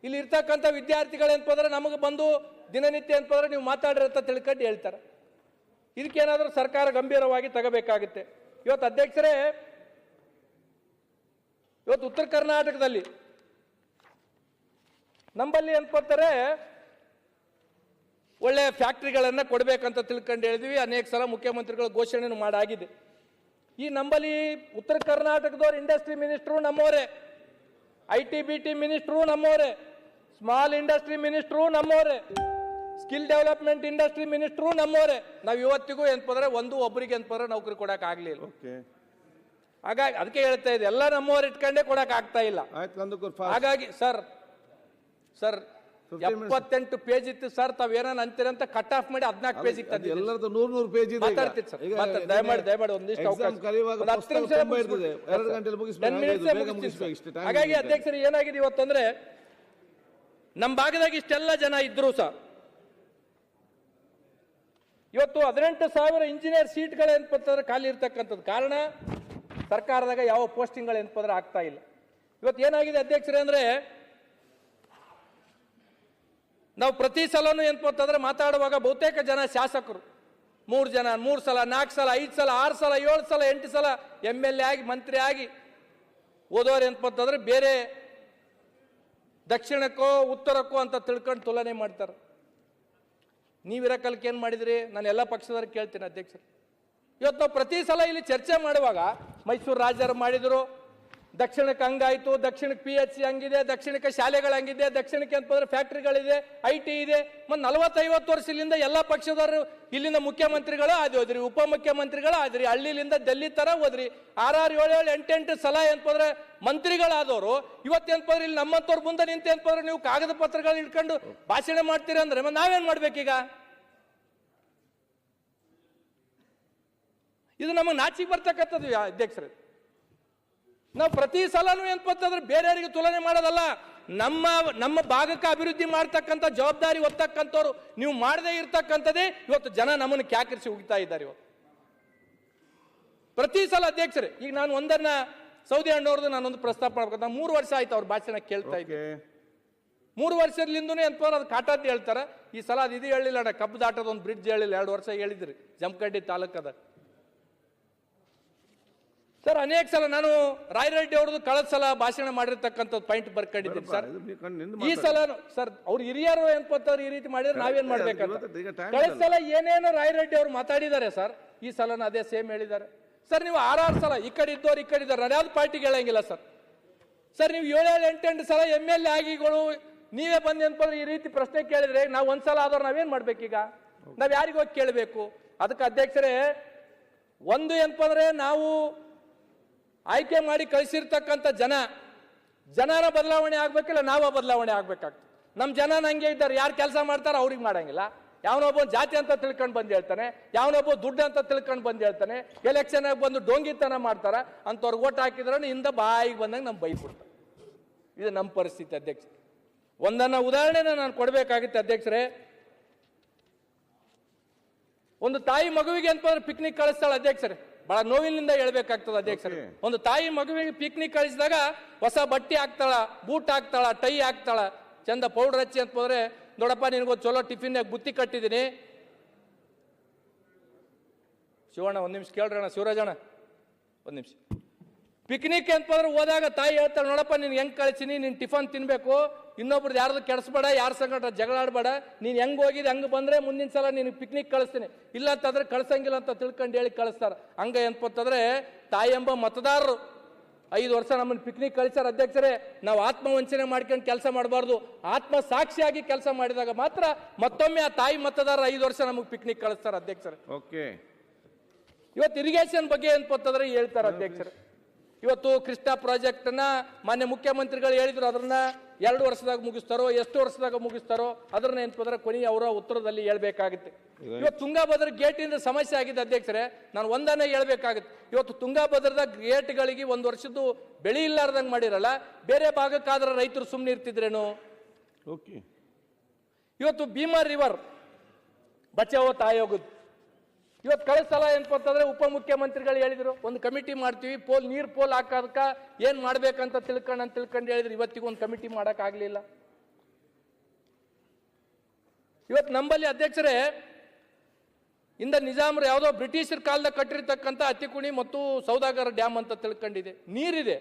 ಇಲ್ಲಿ ಇರ್ತಕ್ಕಂಥ ವಿದ್ಯಾರ್ಥಿಗಳು ಏನಪ್ಪಂದ್ರೆ ನಮಗೆ ಬಂದು ದಿನನಿತ್ಯ ಏನಪ್ಪಂದ್ರೆ ನೀವು ಮಾತಾಡ್ರಿ ಅಂತ ತಿಳ್ಕೊಂಡು ಹೇಳ್ತಾರೆ. ಇದಕ್ಕೇನಾದರೂ ಸರ್ಕಾರ ಗಂಭೀರವಾಗಿ ತಗೋಬೇಕಾಗುತ್ತೆ. ಇವತ್ತು ಅಧ್ಯಕ್ಷರೇ, ಇವತ್ತು ಉತ್ತರ ಕರ್ನಾಟಕದಲ್ಲಿ ನಮ್ಮಲ್ಲಿ ಅನ್ಕೋತಾರೆ ಒಳ್ಳೆ ಫ್ಯಾಕ್ಟ್ರಿಗಳನ್ನು ಕೊಡಬೇಕಂತ ತಿಳ್ಕೊಂಡು ಹೇಳಿದ್ವಿ. ಅನೇಕ ಸಲ ಮುಖ್ಯಮಂತ್ರಿಗಳು ಘೋಷಣೆ ಮಾಡಾಗಿದೆ. ಈ ನಮ್ಮಲ್ಲಿ ಉತ್ತರ ಕರ್ನಾಟಕದವ್ರು ಇಂಡಸ್ಟ್ರಿ ಮಿನಿಸ್ಟ್ರು ನಮ್ಮವರೇ, ITBT ಮಿನಿಸ್ಟ್ರು ನಮ್ಮವರೇ, ಸ್ಮಾಲ್ ಇಂಡಸ್ಟ್ರಿ ಮಿನಿಸ್ಟ್ರು ನಮ್ಮವರೇ, ಸ್ಕಿಲ್ ಡೆವಲಪ್ಮೆಂಟ್ ಇಂಡಸ್ಟ್ರಿ ಮಿನಿಸ್ಟ್ರು ನಮ್ಮವರೇ. ನಾವು ಇವತ್ತಿಗೂ ಏನಪ್ಪಂದ್ರೆ ಒಬ್ಬರಿಗೆ ಏನಪ್ಪಂದ್ರೆ ನೌಕರಿ ಕೊಡಕ್ ಆಗ್ಲಿಲ್ಲ. ಹಾಗಾಗಿ ಅದಕ್ಕೆ ಹೇಳ್ತಾ ಇದೆ, ಎಲ್ಲ ನಮ್ಮವ್ರು ಇಟ್ಕೊಂಡೇ ಕೊಡಕ್ ಆಗ್ತಾ ಇಲ್ಲ. ಹಾಗಾಗಿ ಸರ್ 78 ಪೇಜ್ ಇತ್ತು ಸರ್, ತಾವೇನ ಅಂತೀರಂತ ಕಟ್ ಆಫ್ ಮಾಡಿ 14 ಪೇಜ್ ಇತ್ತು. ಮಾತಾಡ್ತಿತ್ತು ಸರ್, ದಯಮಾಡಿ ಒಂದಿಷ್ಟು ಹಾಗಾಗಿ ಅಧ್ಯಕ್ಷರು ಏನಾಗಿದೆ ಇವತ್ತಂದ್ರೆ ನಮ್ಮ ಭಾಗದಾಗ ಇಷ್ಟೆಲ್ಲ ಜನ ಇದ್ರು ಸರ್. ಇವತ್ತು 18,000 ಇಂಜಿನಿಯರ್ ಸೀಟ್ಗಳು ಏನಪ್ಪಂತಂದ್ರೆ ಖಾಲಿ ಇರ್ತಕ್ಕಂಥದ್ದು ಕಾರಣ ಸರ್ಕಾರದಾಗ ಯಾವ ಪೋಸ್ಟಿಂಗ್ಗಳು ಏನಪ್ಪಂದ್ರೆ ಆಗ್ತಾ ಇಲ್ಲ. ಇವತ್ತು ಏನಾಗಿದೆ ಅಧ್ಯಕ್ಷರೇ ಅಂದ್ರೆ, ನಾವು ಪ್ರತಿ ಸಲನೂ ಏನಪ್ಪಂತಂದ್ರೆ ಮಾತಾಡುವಾಗ ಬಹುತೇಕ ಜನ ಶಾಸಕರು 3 ಜನ 3 ಸಲ 4 ಸಲ 5 ಸಲ 6 ಸಲ 7 ಸಲ 8 ಸಲ MLA ಆಗಿ ಮಂತ್ರಿ ಆಗಿ ಓದೋರು ಏನಪ್ಪಂತಂದ್ರೆ ಬೇರೆ ದಕ್ಷಿಣಕ್ಕೋ ಉತ್ತರಕ್ಕೋ ಅಂತ ತಿಳ್ಕೊಂಡು ತುಲನೆ ಮಾಡ್ತಾರೆ. ನೀವಿರಕಲ್ಕೆ ಏನು ಮಾಡಿದ್ರಿ? ನಾನು ಎಲ್ಲ ಪಕ್ಷದವ್ರಿಗೆ ಕೇಳ್ತೀನಿ ಅಧ್ಯಕ್ಷರು. ಇವತ್ತು ನಾವು ಪ್ರತಿ ಸಲ ಇಲ್ಲಿ ಚರ್ಚೆ ಮಾಡುವಾಗ ಮೈಸೂರು ರಾಜರು ಮಾಡಿದ್ರು, ದಕ್ಷಿಣಕ್ಕೆ ಹಂಗಾಯ್ತು, ದಕ್ಷಿಣಕ್ಕೆ PHC ಹಂಗಿದೆ, ದಕ್ಷಿಣಕ್ಕೆ ಶಾಲೆಗಳು ಹಂಗಿದೆ, ದಕ್ಷಿಣಕ್ಕೆ ಅಂತಂದ್ರೆ ಫ್ಯಾಕ್ಟ್ರಿಗಳಿದೆ, IT ಇದೆ. ಮತ್ತು 40-50 ವರ್ಷದಿಂದ ಎಲ್ಲ ಪಕ್ಷದವರು ಇಲ್ಲಿಂದ ಮುಖ್ಯಮಂತ್ರಿಗಳು ಆದ್ರಿ, ಉಪಮುಖ್ಯಮಂತ್ರಿಗಳು ಆದ್ರಿ, ಹಳ್ಳಿಲಿಂದ ಡೆಲ್ಲಿ ತರ ಹೋದ್ರಿ. 6-6, 7-7, 8-8 ಸಲ ಏನಂದ್ರೆ ಮಂತ್ರಿಗಳಾದವರು ಇವತ್ತೇನಂದ್ರೆ ಇಲ್ಲಿ ನಮ್ಮಂತವ್ರ ಮುಂದೆ ನಿಂತೇನಂದ್ರೆ ನೀವು ಕಾಗದ ಪತ್ರಗಳು ಇಟ್ಕೊಂಡು ಭಾಷಣ ಮಾಡ್ತೀರಿ ಅಂದ್ರೆ ನಾವೇನ್ ಮಾಡ್ಬೇಕೀಗ? ಇದು ನಮಗೆ ನಾಚಿಗೆ ಬರ್ತಕ್ಕಂಥದ್ದು ಅಧ್ಯಕ್ಷರೇ. ನಾವು ಪ್ರತಿ ಸಲನೂ ಏನಂತಂದ್ರೆ ಬೇರೆಯವರಿಗೆ ತುಲನೆ ಮಾಡೋದಲ್ಲ, ನಮ್ಮ ಭಾಗಕ್ಕೆ ಅಭಿವೃದ್ಧಿ ಮಾಡ್ತಕ್ಕಂಥ ಜವಾಬ್ದಾರಿ ಹೊತ್ತಕ್ಕಂಥವ್ರು ನೀವು ಮಾಡದೇ ಇರ್ತಕ್ಕಂಥದ್ದೇ ಇವತ್ತು ಜನ ನಮ್ಮನ್ನು ಕ್ಯಾಕರಿಸಿ ಹೋಗ್ತಾ ಇದ್ದಾರೆ. ಇವತ್ತು ಪ್ರತಿ ಸಲ ಅಧ್ಯಕ್ಷರೇ, ಈಗ ನಾನು ಒಂದನ್ನ ಸೌದಿ ಅಣ್ಣವ್ರದ್ದು ನಾನೊಂದು ಪ್ರಸ್ತಾಪ ಮಾಡ್ಬೇಕು. ನಾನು 3 ವರ್ಷ ಆಯ್ತು ಅವ್ರ ಭಾಷಣ ಕೇಳ್ತಾ ಇದ್ದೆ. 3 ವರ್ಷದಿಂದನೇ ಅಂತಂದ್ರೆ ಅದು ಕಾಟಾತಿ ಹೇಳ್ತಾರೆ. ಈ ಸಲ ಅದು ಇದು ಹೇಳಿಲ್ಲ ಅಣ್ಣ, ಕಬ್ಬು ದಾಟದ ಒಂದು ಬ್ರಿಡ್ಜ್ ಹೇಳಿಲ್ಲ, 2 ವರ್ಷ ಹೇಳಿದ್ರಿ ಜಮಖಂಡಿ ತಾಲೂಕದ. ಸರ್ ಅನೇಕ ಸಲ ನಾನು ರಾಯರೆಡ್ಡಿ ಅವ್ರದ್ದು ಕಳೆದ ಸಲ ಭಾಷಣ ಮಾಡಿರ್ತಕ್ಕಂಥದ್ದು ಪಾಯಿಂಟ್ ಬರ್ಕೊಂಡಿದ್ದೀನಿ ಸರ್. ಈ ಸಲ ಸರ್ ಅವ್ರು ಹಿರಿಯರು ಏನ್ಪತ್ತವ್ರು ಈ ರೀತಿ ಮಾಡಿದ್ರೆ ನಾವೇನ್ ಮಾಡ್ಬೇಕಂತ. ಕಳೆದ ಸಲ ಏನೇನು ರಾಯರೆಡ್ಡಿ ಅವ್ರು ಮಾತಾಡಿದ್ದಾರೆ ಸರ್, ಈ ಸಲನ ಅದೇ ಸೇಮ್ ಹೇಳಿದ್ದಾರೆ ಸರ್. ನೀವು 6-6 ಸಲ ಈ ಕಡೆ ಇದ್ದವ್ರು ಈ ಕಡೆ ಇದ್ದಾರೆ, ನಾನು ಯಾವ್ದು ಪಾರ್ಟಿಗೆ ಹೇಳಂಗಿಲ್ಲ ಸರ್. ಸರ್ ನೀವು 7-7, 8-8 ಸಲ MLA ಆಗಿಗಳು ನೀವೇ ಬಂದು ಏನ್ಪಂದ್ರೆ ಈ ರೀತಿ ಪ್ರಶ್ನೆ ಕೇಳಿದ್ರೆ ನಾವು ಒಂದ್ಸಲ ಆದವ್ರು ನಾವೇನ್ ಮಾಡ್ಬೇಕೀಗ? ನಾವ್ ಯಾರಿಗೋಗಿ ಕೇಳಬೇಕು? ಅದಕ್ಕೆ ಅಧ್ಯಕ್ಷರೇ, ಒಂದು ಏನಪ್ಪಂದ್ರೆ ನಾವು ಆಯ್ಕೆ ಮಾಡಿ ಕಳಿಸಿರ್ತಕ್ಕಂಥ ಜನರ ಬದಲಾವಣೆ ಆಗ್ಬೇಕಿಲ್ಲ, ನಾವ ಬದಲಾವಣೆ ಆಗ್ಬೇಕಾಗ್ತದೆ. ನಮ್ಮ ಜನ ಹಂಗೆ ಇದ್ದಾರೆ, ಯಾರು ಕೆಲಸ ಮಾಡ್ತಾರ ಅವ್ರಿಗೆ ಮಾಡಂಗಿಲ್ಲ. ಯಾವನೊಬ್ಬ ಜಾತಿ ಅಂತ ತಿಳ್ಕೊಂಡು ಬಂದು ಹೇಳ್ತಾನೆ, ಯಾವನೊಬ್ಬ ದುಡ್ಡು ಅಂತ ತಿಳ್ಕೊಂಡು ಬಂದು ಹೇಳ್ತಾನೆ, ಎಲೆಕ್ಷನ್ ಬಂದು ಡೋಂಗಿತನ ಮಾಡ್ತಾರ, ಅಂತವ್ರಿಗೆ ಓಟ್ ಹಾಕಿದ್ರೆ ಇಂದ ಬಾಯಿಗೆ ಬಂದಂಗೆ ನಮ್ಗೆ ಬೈಬಿಡ್ತಾರೆ. ಇದು ನಮ್ಮ ಪರಿಸ್ಥಿತಿ ಅಧ್ಯಕ್ಷ. ಒಂದನ್ನ ಉದಾಹರಣೆನ ನಾನು ಕೊಡಬೇಕಾಗಿತ್ತು ಅಧ್ಯಕ್ಷರೇ. ಒಂದು ತಾಯಿ ಮಗುವಿಗೆ ಅಂತಂದ್ರೆ ಪಿಕ್ನಿಕ್ ಕಳಿಸ್ತಾಳೆ ಅಧ್ಯಕ್ಷರೇ, ಬಹಳ ನೋವಿನಿಂದ ಹೇಳ್ಬೇಕಾಗ್ತದೆ ಅಧ್ಯಕ್ಷರೇ. ಒಂದು ತಾಯಿ ಮಗುವಿಗೆ ಪಿಕ್ನಿಕ್ ಕಳಿಸಿದಾಗ ಹೊಸ ಬಟ್ಟೆ ಹಾಕ್ತಾಳ, ಬೂಟ್ ಹಾಕ್ತಾಳ, ಟೈ ಹಾಕ್ತಾಳ, ಚಂದ ಪೌಡರ್ ಹಚ್ಚಿ ಅಂತಂದ್ರೆ ನೋಡಪ್ಪ ನಿನಗೊಂದು ಚಲೋ ಟಿಫಿನ್ ಬುತ್ತಿ ಕಟ್ಟಿದ್ದೀನಿ. ಶಿವಣ್ಣ ಒಂದ್ ನಿಮಿಷ ಕೇಳ್ರಣ್ಣ, ಶಿವರಾಜಣ್ಣ ಒಂದ್ ನಿಮಿಷ. ಪಿಕ್ನಿಕ್ ಅಂತಂದ್ರೆ ಹೋದಾಗ ತಾಯಿ ಹೇಳ್ತಾಳೆ, ನೋಡಪ್ಪ ನೀನ್ ಹೆಂಗ್ ಕಳಿಸಿನಿ, ನೀನ್ ಟಿಫನ್ ತಿನ್ಬೇಕು, ಇನ್ನೊಬ್ರದ್ದು ಯಾರ್ದು ಕೆಡಿಸ್ಬೇಡ, ಯಾರ ಸಂಗಟ ಜಗಳಾಡ್ಬೇಡ, ನೀನ್ ಹೆಂಗ್ ಹೋಗಿದ್ ಹಂಗ ಬಂದ್ರೆ ಮುಂದಿನ ಸಲ ನೀನು ಪಿಕ್ನಿಕ್ ಕಳಿಸ್ತೀನಿ, ಇಲ್ಲ ಅಂತಂದ್ರೆ ಕಳ್ಸಂಗಿಲ್ಲ ಅಂತ ತಿಳ್ಕೊಂಡು ಹೇಳಿ ಕಳಿಸ್ತಾರ. ಹಂಗ ಏನಪ್ಪಂತಂದ್ರೆ ತಾಯಿ ಎಂಬ ಮತದಾರರು 5 ವರ್ಷ ನಮ್ಮನ್ನು ಪಿಕ್ನಿಕ್ ಕಳಿಸ್ತಾರ ಅಧ್ಯಕ್ಷರೇ. ನಾವು ಆತ್ಮವಂಚನೆ ಮಾಡ್ಕೊಂಡು ಕೆಲಸ ಮಾಡಬಾರ್ದು, ಆತ್ಮ ಸಾಕ್ಷಿಯಾಗಿ ಕೆಲಸ ಮಾಡಿದಾಗ ಮಾತ್ರ ಮತ್ತೊಮ್ಮೆ ಆ ತಾಯಿ ಮತದಾರ 5 ವರ್ಷ ನಮಗೆ ಪಿಕ್ನಿಕ್ ಕಳಿಸ್ತಾರ ಅಧ್ಯಕ್ಷರೇ. ಇವತ್ತು ಇರಿಗೇಷನ್ ಬಗ್ಗೆ ಏನಪ್ಪಂತಂದ್ರೆ ಹೇಳ್ತಾರ ಅಧ್ಯಕ್ಷರೇ. ಇವತ್ತು ಕೃಷ್ಣಾ ಪ್ರಾಜೆಕ್ಟ್ ನ ಮಾನ್ಯ ಮುಖ್ಯಮಂತ್ರಿಗಳು ಹೇಳಿದ್ರು, ಅದನ್ನ 2 ವರ್ಷದಾಗ ಮುಗಿಸ್ತಾರೋ ಎಷ್ಟು ವರ್ಷದಾಗ ಮುಗಿಸ್ತಾರೋ ಅದನ್ನ ಏನಂತಂದ್ರೆ ಕೊನೆಯ ಅವರ ಉತ್ತರದಲ್ಲಿ ಹೇಳ್ಬೇಕಾಗುತ್ತೆ. ಇವತ್ತು ತುಂಗಾಭದ್ರಾ ಗೇಟಿಂದ ಸಮಸ್ಯೆ ಆಗಿದೆ ಅಧ್ಯಕ್ಷರೇ. ನಾನು ಒಂದನ್ನೇ ಹೇಳ್ಬೇಕಾಗುತ್ತೆ, ಇವತ್ತು ತುಂಗಾಭದ್ರದ ಗೇಟ್ಗಳಿಗೆ 1 ವರ್ಷದ್ದು ಬೆಳೆ ಇಲ್ಲಾರ್ದಂಗೆ ಮಾಡಿರಲ್ಲ, ಬೇರೆ ಭಾಗಕ್ಕಾದ್ರೆ ರೈತರು ಸುಮ್ಮನೆ ಇರ್ತಿದ್ರೇನು? ಇವತ್ತು ಭೀಮಾ ರಿವರ್ ಬಚಾವೋ ಆಯೋಗದ ಇವತ್ತು ಕಳೆದ ಸಲ ಏನಪ್ಪಂತಂದ್ರೆ ಉಪಮುಖ್ಯಮಂತ್ರಿಗಳು ಹೇಳಿದ್ರು, ಒಂದು ಕಮಿಟಿ ಮಾಡ್ತೀವಿ, ನೀರ್ ಪೋಲ್ ಹಾಕೋದಕ್ಕ ಏನ್ ಮಾಡ್ಬೇಕಂತ ತಿಳ್ಕೊಂಡು ಹೇಳಿದ್ರು. ಇವತ್ತಿಗೂ ಒಂದು ಕಮಿಟಿ ಮಾಡಕ್ ಆಗ್ಲಿಲ್ಲ. ಇವತ್ತು ನಂಬಲ್ಲಿ ಅಧ್ಯಕ್ಷರೇ ಇಂದ ನಿಜಾಮರು ಯಾವುದೋ ಬ್ರಿಟಿಷರ್ ಕಾಲದಾಗ ಕಟ್ಟಿರ್ತಕ್ಕಂಥ ಅತ್ತಿಕುಣಿ ಮತ್ತು ಸೌದಾಗರ ಡ್ಯಾಮ್ ಅಂತ ತಿಳ್ಕೊಂಡಿದೆ. ನೀರಿದೆ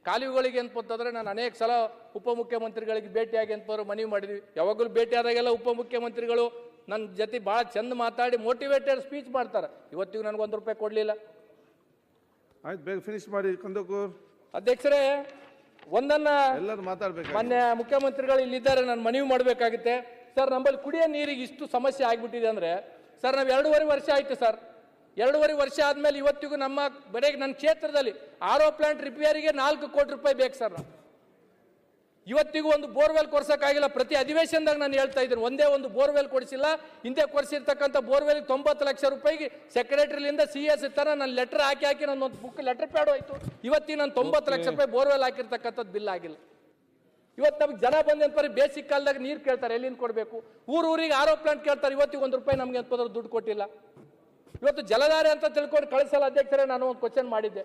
ಕಾಲುವೆಗಳಿಗೆ ಅಂತಂದ್ರೆ ನಾನು ಅನೇಕ ಸಲ ಉಪಮುಖ್ಯಮಂತ್ರಿಗಳಿಗೆ ಭೇಟಿಯಾಗಿ ಅಂತಂದ್ರೆ ಮನವಿ ಮಾಡಿದ್ವಿ. ಯಾವಾಗಲೂ ಭೇಟಿ ಆದಾಗೆಲ್ಲ ಉಪಮುಖ್ಯಮಂತ್ರಿಗಳು ನನ್ನ ಜೊತೆ ಭಾಳ ಚಂದ ಮಾತಾಡಿ ಮೋಟಿವೇಟೆಡ್ ಸ್ಪೀಚ್ ಮಾಡ್ತಾರೆ. ಇವತ್ತಿಗೂ ನನಗೆ ₹1 ಕೊಡಲಿಲ್ಲ. ಆಯ್ತು, ಬೇಗ ಫಿನಿಶ್ ಮಾಡಿ ಕಂದಕೂರ್. ಅಧ್ಯಕ್ಷರೇ, ಒಂದನ್ನ ಎಲ್ಲರೂ ಮಾತಾಡ್ಬೇಕು. ಮಾನ್ಯ ಮುಖ್ಯಮಂತ್ರಿಗಳು ಇಲ್ಲಿದ್ದಾರೆ, ನಾನು ಮನವಿ ಮಾಡಬೇಕಾಗುತ್ತೆ. ಸರ್, ನಮ್ಮಲ್ಲಿ ಕುಡಿಯೋ ನೀರಿಗೆ ಇಷ್ಟು ಸಮಸ್ಯೆ ಆಗ್ಬಿಟ್ಟಿದೆ ಅಂದ್ರೆ ಸರ್, ನಾವು 2.5 ವರ್ಷ ಆಯ್ತು ಸರ್. 2.5 ವರ್ಷ ಆದ್ಮೇಲೆ ಇವತ್ತಿಗೂ ನಮ್ಮ ಬರೀ ನನ್ನ ಕ್ಷೇತ್ರದಲ್ಲಿ RO ಪ್ಲಾಂಟ್ ರಿಪೇರಿಗೆ ₹4 ಕೋಟಿ ಬೇಕು ಸರ್. ಇವತ್ತಿಗೂ ಒಂದು ಬೋರ್ವೆಲ್ ಕೊಡ್ಸಕ್ಕಾಗಿಲ್ಲ. ಪ್ರತಿ ಅಧಿವೇಶನದಾಗ ನಾನು ಹೇಳ್ತಾ ಇದ್ದೀನಿ, ಒಂದೇ ಒಂದು ಬೋರ್ವೆಲ್ ಕೊಡಿಸಿಲ್ಲ. ಹಿಂದೆ ಕೊಡಿಸಿರ್ತಕ್ಕಂಥ ಬೋರ್ವೆಲ್ ₹90 ಲಕ್ಷ ಸೆಕ್ರೆಟರಿಲಿಂದ CS ತರ ನಾನು ಲೆಟರ್ ಹಾಕಿ ನನ್ನ ಒಂದು ಬುಕ್ ಲೆಟರ್ ಪ್ಯಾಡ್ ಹೋಯ್ತು. ಇವತ್ತಿಗೆ ನಾನು ₹90 ಲಕ್ಷ ಬೋರ್ವೆಲ್ ಹಾಕಿರ್ತಕ್ಕಂಥದ್ದು ಬಿಲ್ ಆಗಿಲ್ಲ. ಇವತ್ತು ನಮ್ಗೆ ಜನ ಬಂದ ಬೇಸಿಕ್ ಕಾಲದಾಗ ನೀರು ಕೇಳ್ತಾರೆ, ಎಲ್ಲಿಂದ ಕೊಡಬೇಕು? ಊರಿಗೆ RO ಪ್ಲಾಂಟ್ ಕೇಳ್ತಾರೆ, ಇವತ್ತಿಗೆ ₹1 ನಮ್ಗೆ ಅಂತಂದ್ರೆ ದುಡ್ಡು ಕೊಟ್ಟಿಲ್ಲ. ಇವತ್ತು ಜಲಧಾರೆ ಅಂತ ತಿಳ್ಕೊಂಡು ಕಳಿಸಲ್ಲ ಅಧ್ಯಕ್ಷರೇ. ನಾನು ಒಂದು ಕ್ವಶನ್ ಮಾಡಿದ್ದೆ,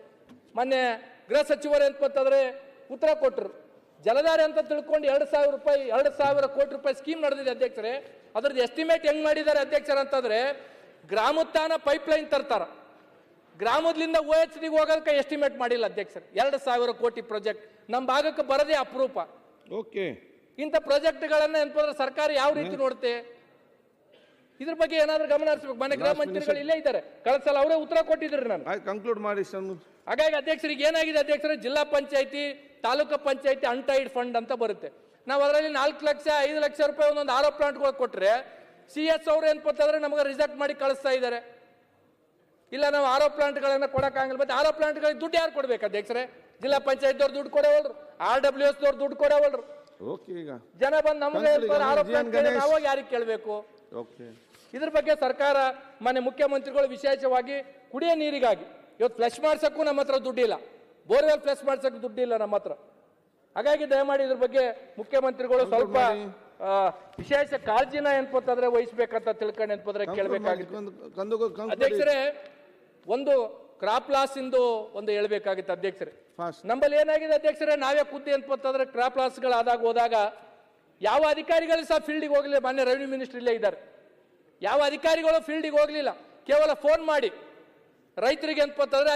ಮೊನ್ನೆ ಗೃಹ ಸಚಿವರು ಅಂತಂದ್ರೆ ಉತ್ತರ ಕೊಟ್ಟರು. ಜಲಧಾರೆ ಅಂತ ತಿಳ್ಕೊಂಡು ₹2,000 ಕೋಟಿ ಸ್ಕೀಮ್ ನಡೆದಿದೆ ಅಧ್ಯಕ್ಷರೇ. ಅದ್ರದ್ದು ಎಸ್ಟಿಮೇಟ್ ಹೆಂಗ್ ಮಾಡಿದ್ದಾರೆ ಅಧ್ಯಕ್ಷರ ಅಂತಂದ್ರೆ, ಗ್ರಾಮೋತ್ಥಾನ ಪೈಪ್ಲೈನ್ ತರ್ತಾರ, ಗ್ರಾಮದಿಂದ OHD ಹೋಗೋದಕ್ಕೆ ಎಸ್ಟಿಮೇಟ್ ಮಾಡಿಲ್ಲ ಅಧ್ಯಕ್ಷರೇ. ₹2,000 ಕೋಟಿ ಪ್ರಾಜೆಕ್ಟ್ ನಮ್ಮ ಭಾಗಕ್ಕೆ ಬರದೇ ಅಪರೂಪ. ಇಂಥ ಪ್ರಾಜೆಕ್ಟ್ಗಳನ್ನ ಏನಂತಂದ್ರೆ ಸರ್ಕಾರ ಯಾವ ರೀತಿ ನೋಡುತ್ತೆ? ಇದ್ರ ಬಗ್ಗೆ ಏನಾದ್ರೂ ಗಮನ ಹರಿಸಬೇಕು. ಮನೆ ಗೃಹ ಮಂತ್ರಿಗಳು ಇಲ್ಲೇ ಇದ್ದಾರೆ, ಕಳೆದ ಸಲ ಅವರೇ ಉತ್ತರ ಕೊಟ್ಟಿದ್ರು ನಾನು. ಆಯ್ತು, ಕನ್ಕ್ಲೂಡ್ ಮಾಡಿ ಷಣ್ಮುಖ್. ಹಾಗಾಗಿ ಅಧ್ಯಕ್ಷರಿಗೆ ಏನಾಗಿದೆ ಅಧ್ಯಕ್ಷರೇ, ಜಿಲ್ಲಾ ಪಂಚಾಯತಿ ತಾಲೂಕು ಪಂಚಾಯತಿ ಅನ್ಟೈಡ್ ಫಂಡ್ ಅಂತ ಬರುತ್ತೆ. ನಾವು ಅದರಲ್ಲಿ 4 ಲಕ್ಷ 5 ಲಕ್ಷ ರೂಪಾಯಿ ಒಂದೊಂದು ಆರೋ ಪ್ಲಾಂಟ್ಗಳು ಕೊಟ್ಟರೆ CS ಅವ್ರು ಏನ್ಪತ್ತಂದ್ರೆ ನಮಗೆ ರಿಜೆಕ್ಟ್ ಮಾಡಿ ಕಳಿಸ್ತಾ ಇದ್ದಾರೆ. ಇಲ್ಲ ನಾವು ಆರೋ ಪ್ಲಾಂಟ್ಗಳನ್ನ ಕೊಡಕ್ಕಾಗಲ್ಲ. ಮತ್ತೆ ಆರೋ ಪ್ಲಾಂಟ್ಗಳಿಗೆ ದುಡ್ಡು ಯಾರು ಕೊಡ್ಬೇಕು ಅಧ್ಯಕ್ಷರೇ? ಜಿಲ್ಲಾ ಪಂಚಾಯತ್ದವ್ರು ದುಡ್ಡು ಕೊಡೋವಲ್ರು, RWS ದವ್ರು ದುಡ್ಡು ಕೊಡೋವಲ್ರು. ಓಕೆ, ಈಗ ಜನ ಬಂದು ನಮಗೆ ಆರೋ ಪ್ಲಾಂಟ್ ನಾವು ಯಾರಿಗೆ ಕೇಳಬೇಕು? ಓಕೆ, ಇದ್ರ ಬಗ್ಗೆ ಸರ್ಕಾರ ಮಾನ್ಯ ಮುಖ್ಯಮಂತ್ರಿಗಳು ವಿಶೇಷವಾಗಿ ಕುಡಿಯೋ ನೀರಿಗಾಗಿ ಇವತ್ತು ಫ್ಲಶ್ ಮಾಡ್ಸಕ್ಕೂ ನಮ್ಮ ಹತ್ರ ದುಡ್ಡಿಲ್ಲ, ಬೋರ್ವೆಲ್ ಫ್ಲಶ್ ಮಾಡ್ಸಕ್ಕೂ ದುಡ್ಡಿಲ್ಲ ನಮ್ಮ ಹತ್ರ. ಹಾಗಾಗಿ ದಯಮಾಡಿ ಇದ್ರ ಬಗ್ಗೆ ಮುಖ್ಯಮಂತ್ರಿಗಳು ಸ್ವಲ್ಪ ವಿಶೇಷ ಕಾಳಜಿನ ಏನ್ಪತ್ತಂದ್ರೆ ವಹಿಸ್ಬೇಕಂತ ತಿಳ್ಕೊಂಡು ಏನ್ಪಂದ್ರೆ ಕೇಳಬೇಕಾಗಿತ್ತು. ಅಧ್ಯಕ್ಷರೇ, ಒಂದು ಕ್ರಾಪ್ ಲಾಸ್ ಇಂದು ಒಂದು ಹೇಳ್ಬೇಕಾಗಿತ್ತು ಅಧ್ಯಕ್ಷರೇ. ನಮ್ಮಲ್ಲಿ ಏನಾಗಿದೆ ಅಧ್ಯಕ್ಷರೇ, ನಾವೇ ಖುದ್ದು ಏನ್ಪಂತಂದ್ರೆ ಕ್ರಾಪ್ ಲಾಸ್ಗಳಾದಾಗ ಹೋದಾಗ ಯಾವ ಅಧಿಕಾರಿಗಳು ಸಹ ಫೀಲ್ಡಿಗೆ ಹೋಗಲಿಲ್ಲ. ಮಾನ್ಯ ರೆವಿನ್ಯೂ ಮಿನಿಸ್ಟರ್ ಇಲ್ಲೇ ಇದ್ದಾರೆ. ಯಾವ ಅಧಿಕಾರಿಗಳು ಫೀಲ್ಡಿಗೆ ಹೋಗಲಿಲ್ಲ, ಕೇವಲ ಫೋನ್ ಮಾಡಿ ರೈತರಿಗೆ ಏನ್ಪಂತಂದ್ರೆ